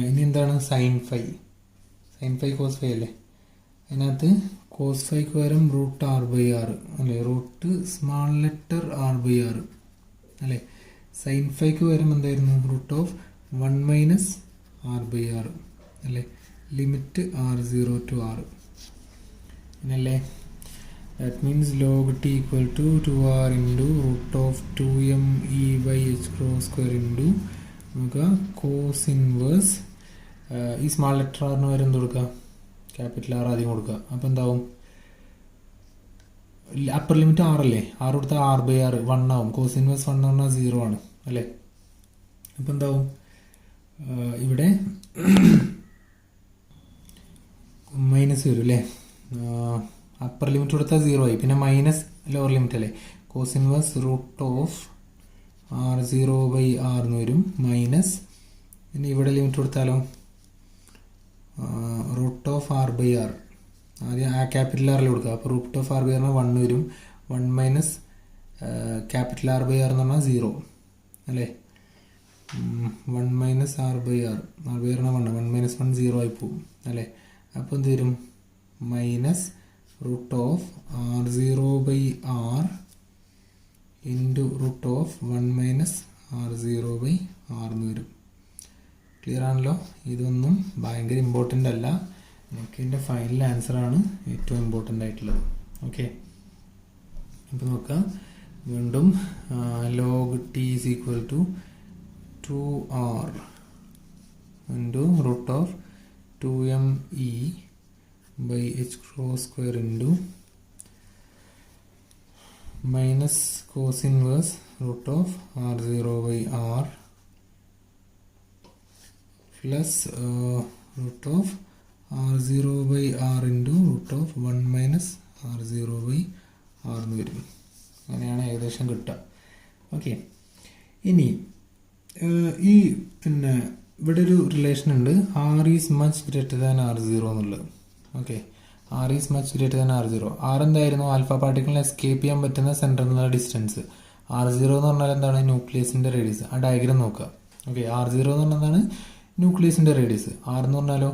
A: ഇനി എന്താണ്? Sine phi. Sine phi cos phi അല്ലേ. അതിനകത്ത് കോസ് ഫൈക്ക് പകരം √r/r അല്ലേ. റൂട്ട് സ്മാൾ ലെറ്റർ r/r അല്ലേ. സൈൻ ഫൈക്ക് പകരം എന്തായിരുന്നു? √1 - r/r അല്ലേ. ലിമിറ്റ് r0 to r അല്ലേ. That means log T equal to 2r into √2m(e)/h² into നമുക്ക് കോസ് ഇൻവേഴ്സ് ഈ സ്മാൾ ലെറ്റർ ആറിന് വരെ എന്ത് കൊടുക്കുക? ക്യാപിറ്റൽ ആർ ആദ്യം കൊടുക്കുക. അപ്പോൾ എന്താവും? അപ്പർ ലിമിറ്റ് 6 അല്ലേ. 6 കൊടുത്താൽ r/r 1 ആവും. കോസ് ഇൻവേഴ്സ് 1 പറഞ്ഞാൽ 0 ആണ് അല്ലേ. അപ്പോൾ എന്താവും? ഇവിടെ മൈനസ് വരും അല്ലേ. അപ്പർ ലിമിറ്റ് കൊടുത്താൽ 0 ആയി. പിന്നെ മൈനസ് ലോവർ ലിമിറ്റ് അല്ലേ. കോസ് ഇൻവേഴ്സ് √r0/r എന്ന് വരും. മൈനസ് പിന്നെ ഇവിടെ ലിമിറ്റ് കൊടുത്താലോ root of R by R. ആദ്യം ആ ക്യാപിറ്റൽ ആറിൽ കൊടുക്കുക. അപ്പോൾ റൂട്ട് ഓഫ് ആർ ബൈ ആറിന് 1 വരും. 1 minus capital R by R എന്ന് പറഞ്ഞാൽ 0 അല്ലേ. 1 minus R by R, R by ആറിന് 1, 1 മൈനസ് 1 0 ആയി പോകും അല്ലേ. അപ്പോൾ എന്ത് വരും? Minus root of R 0 by R into root of 1 minus R 0 by R എന്ന് വരും. ക്ലിയർ ആണല്ലോ? ഇതൊന്നും ഭയങ്കര ഇമ്പോർട്ടൻ്റ് അല്ല. നമുക്ക് ഇതിൻ്റെ ഫൈനൽ ആൻസറാണ് ഏറ്റവും ഇമ്പോർട്ടൻ്റ് ആയിട്ടുള്ളത്. ഓക്കെ, അപ്പോൾ നോക്കാം വീണ്ടും. Log T is equal to 2r into root of 2me by h cross square into minus cos inverse root of R 0 by R plus root of R 0 by R into root of 1 minus R 0 by R എന്ന് വരും. അങ്ങനെയാണ് ഏകദേശം കിട്ടുക. Okay, ഇനി ഈ പിന്നെ ഇവിടെ ഒരു റിലേഷൻ ഉണ്ട്, R is much greater than R 0 എന്നുള്ളത്. Okay, R is much greater than R 0. R എന്തായിരുന്നു? ആൽഫ പാർട്ടിക്കിളിനെ എസ്കേപ്പ് ചെയ്യാൻ പറ്റുന്ന സെൻറ്ററിൽ നിന്നുള്ള ഡിസ്റ്റൻസ്. ആർ 0 എന്ന് പറഞ്ഞാൽ എന്താണ്? ന്യൂക്ലിയസിൻ്റെ റേഡിയസ്. ആ ഡയഗ്രം നോക്കുക. ഓക്കെ, ആർ 0 എന്ന് പറഞ്ഞാൽ എന്താണ്? ന്യൂക്ലിയസിൻ്റെ റേഡിയസ്. ആർ എന്ന് പറഞ്ഞാലോ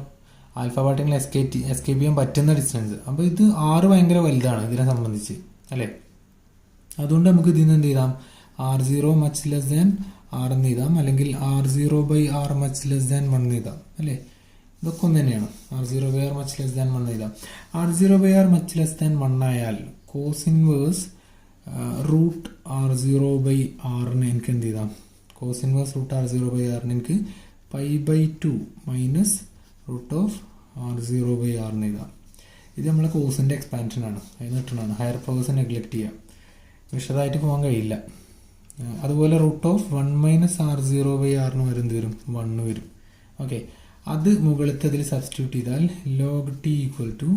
A: ആൽഫ പാർട്ടിക്കിളിനെ എസ്കേപ്പ് ചെയ്യാൻ പറ്റുന്ന ഡിസ്റ്റൻസ്. അപ്പോൾ ഇത് ആർ ഭയങ്കര വലുതാണ് ഇതിനെ സംബന്ധിച്ച് അല്ലേ. അതുകൊണ്ട് നമുക്ക് ഇതിൽ നിന്ന് എന്ത് ചെയ്താം? R 0 much less than r എന്ന് എഴുതാം, അല്ലെങ്കിൽ r 0 by r much less than 1 എന്ന് എഴുതാം അല്ലേ. ഇതൊക്കെ ഒന്ന് തന്നെയാണ്. R 0 by r much less than 1 എഴുതാം. R 0 by r much less than 1 ആയാൽ cos inverse root r 0 by ആറിന് എനിക്ക് എന്ത് ചെയ്താം? Cos inverse root r 0 by ആറിന് എനിക്ക് π/2 minus root of R 0 by R എന്ന് എഴുതാം. ഇത് നമ്മളെ കോസിൻ്റെ എക്സ്പാൻഷനാണ്, അതിന് കിട്ടണതാണ്. ഹയർ പവേഴ്സ് നെഗ്ലക്ട് ചെയ്യാം, വിശദമായിട്ട് പോകാൻ കഴിയില്ല. അതുപോലെ root of 1 minus R 0 by ആറിന് വരുന്നത് വരും 1 വരും. ഓക്കെ, അത് മുകളിലത്തെ അതിൽ സബ്സ്റ്റിറ്റ്യൂട്ട് ചെയ്താൽ log T equal to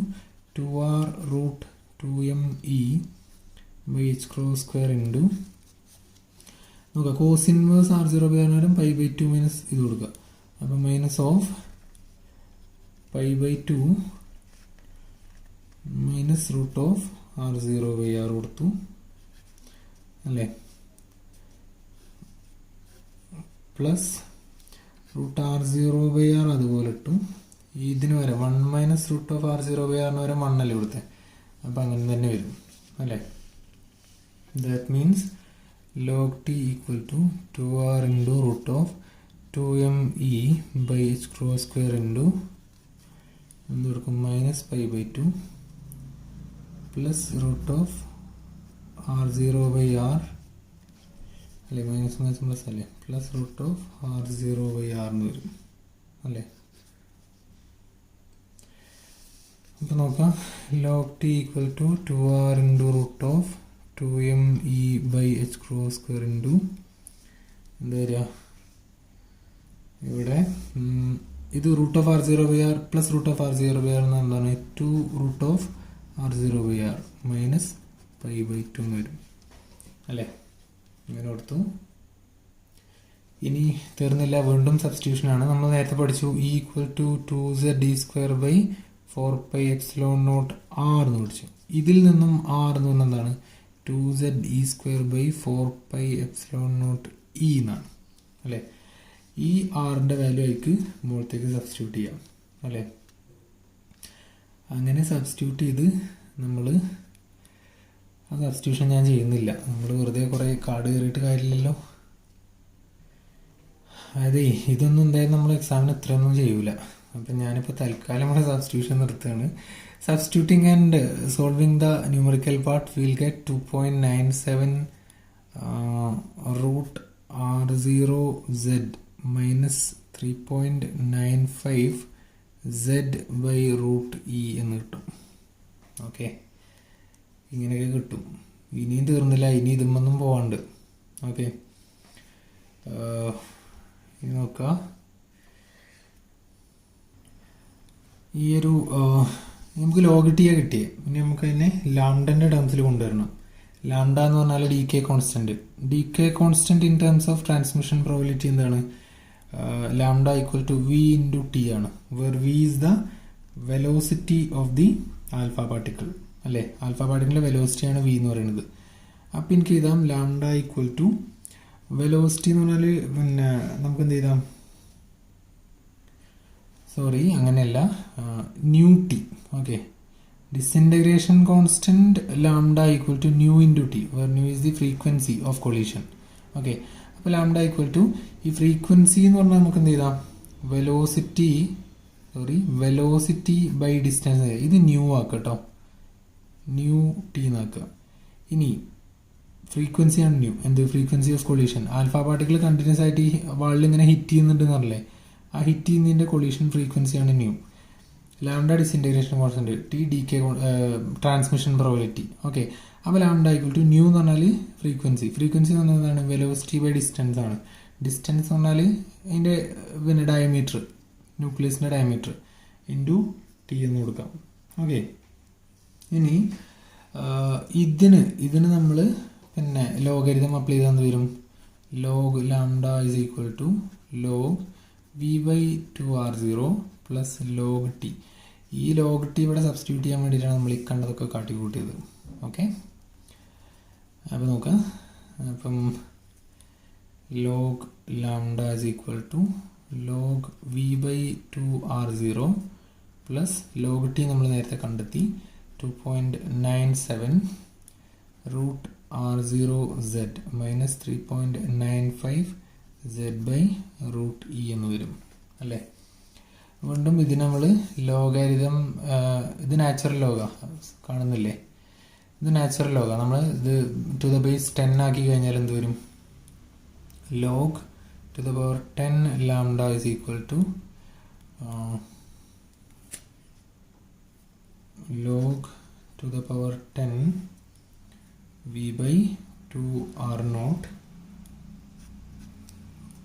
A: 2r root 2me by h cross square into നോക്കുക. കോസ് ഇൻവേഴ്സ് ആർ 0 ബൈ ആറിന് വരും π/2 മൈനസ് ഇത് കൊടുക്കുക. അപ്പം minus of π/2 minus root of R 0 by r കൊടുത്തു അല്ലേ, plus root r 0 by r അതുപോലെ ഇട്ടു. ഇതിന് വരെ 1 minus root of R 0 by ആറിന് വരെ 1 അല്ലേ കൊടുത്തത്. അപ്പം അങ്ങനെ തന്നെ വരും അല്ലേ. That means log T equal to 2r into root of 2me by h cross square into എന്ത് കൊടുക്കും? Minus π/2 plus root of R 0 by R അല്ലേ, മൈനസ് മൈനസ് പ്ലസ് അല്ലേ, plus root of R 0 by R എന്ന് വരും അല്ലേ. അപ്പോൾ നോക്കാം, log T equal to 2r into root of 2me by h cross square into എന്താ വരിക ഇവിടെ? ഇത് root of R 0 by R plus root of R 0 by R എന്ന് എന്താണ്? 2 root of R 0 by R minus π/2 എന്ന് വരും അല്ലേ. ഇങ്ങനെ കൊടുത്തു. ഇനി തീർന്നില്ല, വീണ്ടും സബ്സ്റ്റിറ്റ്യൂഷനാണ്. നമ്മൾ നേരത്തെ പഠിച്ചു E equal to 2z² by 4πε0 r എന്ന് പഠിച്ചു. ഇതിൽ നിന്നും r എന്ന് പറഞ്ഞാൽ എന്താണ്? 2ze² ബൈ 4πε0 എന്നാണ് അല്ലേ. ഈ ആറിൻ്റെ വാല്യൂ ആയിക്ക് മുകളിലേക്ക് സബ്സ്റ്റിറ്റ്യൂട്ട് ചെയ്യാം അല്ലേ. അങ്ങനെ സബ്സ്റ്റിറ്റ്യൂട്ട് ചെയ്ത് നമ്മൾ ആ സബ്സ്റ്റിറ്റ്യൂഷൻ ഞാൻ ചെയ്യുന്നില്ല. നമ്മൾ വെറുതെ കുറേ കാർഡ് കയറിയിട്ട് കാര്യമില്ലല്ലോ. അതെ, ഇതൊന്നും എന്തായാലും നമ്മൾ എക്സാമിന് ഇത്രയൊന്നും ചെയ്യൂല. അപ്പം ഞാനിപ്പോൾ തൽക്കാലം നമ്മുടെ സബ്സ്റ്റിറ്റ്യൂഷൻ നിർത്തുകയാണ്. Substituting and solving the numerical part will get 2.97 root R 0z minus 3.95 z by root E എന്ന് കിട്ടും. ഓക്കെ, ഇങ്ങനെയൊക്കെ കിട്ടും. ഇനിയും തീർന്നില്ല, ഇനി ഇതുമൊന്നും പോവാണ്ട്. ഓക്കെ, ഇനി നോക്കാം. ഈ ഒരു നമുക്ക് ലോഗ് ടിയാണ് കിട്ടിയത്. ഇനി നമുക്ക് അതിനെ ലാംഡൻ്റെ ടേംസിൽ കൊണ്ടുവരണം. ലാംഡ എന്ന് പറഞ്ഞാൽ decay constant. Decay constant in terms of transmission probability എന്താണ്? Lambda equal to v into t ആണ്, where v is the velocity of the alpha particle അല്ലേ. ആൽഫ പാർട്ടിക്കിളിൻ്റെ വെലോസിറ്റിയാണ് വി എന്ന് പറയുന്നത്. അപ്പം എനിക്ക് എഴുതാം ലാംഡ ഈക്വൽ ടു വെലോസിറ്റി എന്ന് പറഞ്ഞാൽ പിന്നെ നമുക്ക് എന്ത് ചെയ്താം, സോറി അങ്ങനെയല്ല, nu T. Okay, disintegration constant lambda equal to nu into T, where nu is the frequency of collision. Okay, അപ്പോൾ ലാംഡ ഈക്വൽ ടു ഈ ഫ്രീക്വൻസി എന്ന് പറഞ്ഞാൽ നമുക്ക് എന്ത് ചെയ്താം, വെലോസിറ്റി ബൈ ഡിസ്റ്റൻസ്. ഇത് ന്യൂ ആക്കുക കേട്ടോ, ന്യൂ ടി എന്നാക്കുക. ഇനി ഫ്രീക്വൻസിയാണ് ന്യൂ, എന്ത് frequency of collision. Alpha particle continuous ആയിട്ട് ഈ വാളിൽ ഇങ്ങനെ ഹിറ്റ് ചെയ്യുന്നുണ്ടെന്ന് പറഞ്ഞല്ലേ, ആ ഹിറ്റ് ചെയ്യുന്നതിൻ്റെ കൊളീഷൻ ഫ്രീക്വൻസിയാണ് nu. Lambda disintegration constant, T d k transmission probability. Okay, അപ്പോൾ ലാംഡ ഈക്വൽ ടു ന്യൂ എന്ന് പറഞ്ഞാൽ ഫ്രീക്വൻസി എന്ന് പറഞ്ഞാൽ എന്താണ്, വെലോസിറ്റി ബൈ ഡിസ്റ്റൻസ് ആണ്. ഡിസ്റ്റൻസ് എന്ന് പറഞ്ഞാൽ അതിൻ്റെ പിന്നെ ഡയമീറ്റർ, ന്യൂക്ലിയസിൻ്റെ ഡയമീറ്റർ ഇൻറ്റു ടി എന്ന് കൊടുക്കാം. ഓക്കെ, ഇനി ഇതിന് നമ്മൾ പിന്നെ ലോഗരിതം അപ്ലൈ ചെയ്താൽ വരും, log lambda is equal to log V by 2r0 plus log T. ഈ ലോഗ് ടി ഇവിടെ സബ്സ്റ്റിറ്റ്യൂട്ട് ചെയ്യാൻ വേണ്ടിയിട്ടാണ് നമ്മൾ ഈ കണ്ടതൊക്കെ കാട്ടിക്കൂട്ടിയത്. ഓക്കെ, അപ്പോൾ നോക്കാം. അപ്പം log lambda is equal to log V by 2r0 plus log T നമ്മൾ നേരത്തെ കണ്ടെത്തി 2.97 root r0z minus 3.95 z by root E എന്ന് വരും അല്ലേ. വീണ്ടും ഇത് നമ്മൾ ലോഗരിതം, ഇത് നാച്ചുറൽ ലോഗാ കാണുന്നില്ലേ, ഇത് നാച്ചുറൽ ലോഗാ. നമ്മൾ ഇത് ടു ദ ബേസ് 10 ആക്കി കഴിഞ്ഞാൽ എന്ത് വരും, log to the power 10 lambda is equal to log to the power 10 V by 2r0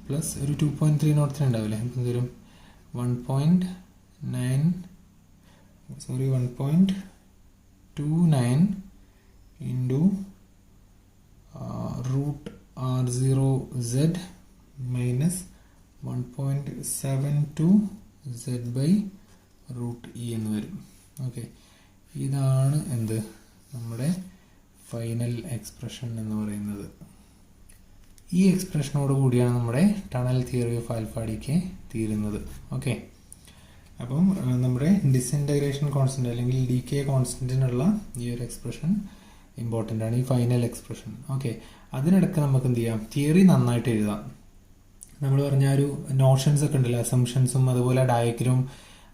A: plus ഒരു 2.303 ഉണ്ടാവില്ലേ, അപ്പം എന്തൊരു 1.29 into root r0z minus 1.72 z by root E എന്ന് വരും. ഓക്കെ, ഇതാണ് എന്ത് നമ്മുടെ ഫൈനൽ എക്സ്പ്രഷൻ എന്ന് പറയുന്നത്. ഈ എക്സ്പ്രഷനോട് കൂടിയാണ് നമ്മുടെ ടണൽ തിയറി ഓഫ് ആൽഫ ഡിക്ക് തീരുന്നത്. ഓക്കെ, അപ്പം നമ്മുടെ ഡിസിൻറ്റഗ്രേഷൻ കോൺസ്റ്റൻറ്റ് അല്ലെങ്കിൽ ഡി കെ കോൺസ്റ്റൻറ്റിനുള്ള ഈ ഒരു എക്സ്പ്രഷൻ ഇമ്പോർട്ടൻ്റ് ആണ്, ഈ ഫൈനൽ എക്സ്പ്രഷൻ. ഓക്കെ, അതിനിടയ്ക്ക് നമുക്ക് എന്ത് ചെയ്യാം, തിയറി നന്നായിട്ട് എഴുതാം. നമ്മൾ പറഞ്ഞ ഒരു നോഷൻസ് ഒക്കെ ഉണ്ടല്ലോ, അസംഷൻസും അതുപോലെ ഡയഗ്രം,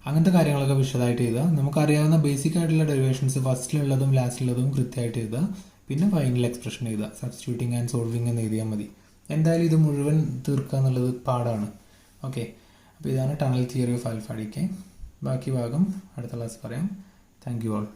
A: അങ്ങനത്തെ കാര്യങ്ങളൊക്കെ വിശദമായിട്ട് എഴുതുക. നമുക്കറിയാവുന്ന ബേസിക് ആയിട്ടുള്ള ഡെറിവേഷൻസ് ഫസ്റ്റിലുള്ളതും ലാസ്റ്റിലുള്ളതും കൃത്യമായിട്ട് എഴുതുക. പിന്നെ ഫൈനൽ എക്സ്പ്രഷൻ എഴുതുക, സബ്സ്റ്റിറ്റ്യൂട്ടിങ് ആൻഡ് സോൾവിങ് എന്ന് എഴുതിയാൽ മതി. എന്തായാലും ഇത് മുഴുവൻ തീർക്കുക എന്നുള്ളത് പാടാണ്. ഓക്കെ, അപ്പോൾ ഇതാണ് ടണൽ തിയറി ഓഫ് ആൽഫ ഡിക്ക്. ബാക്കി ഭാഗം അടുത്ത ക്ലാസ് പറയാം. Thank you all.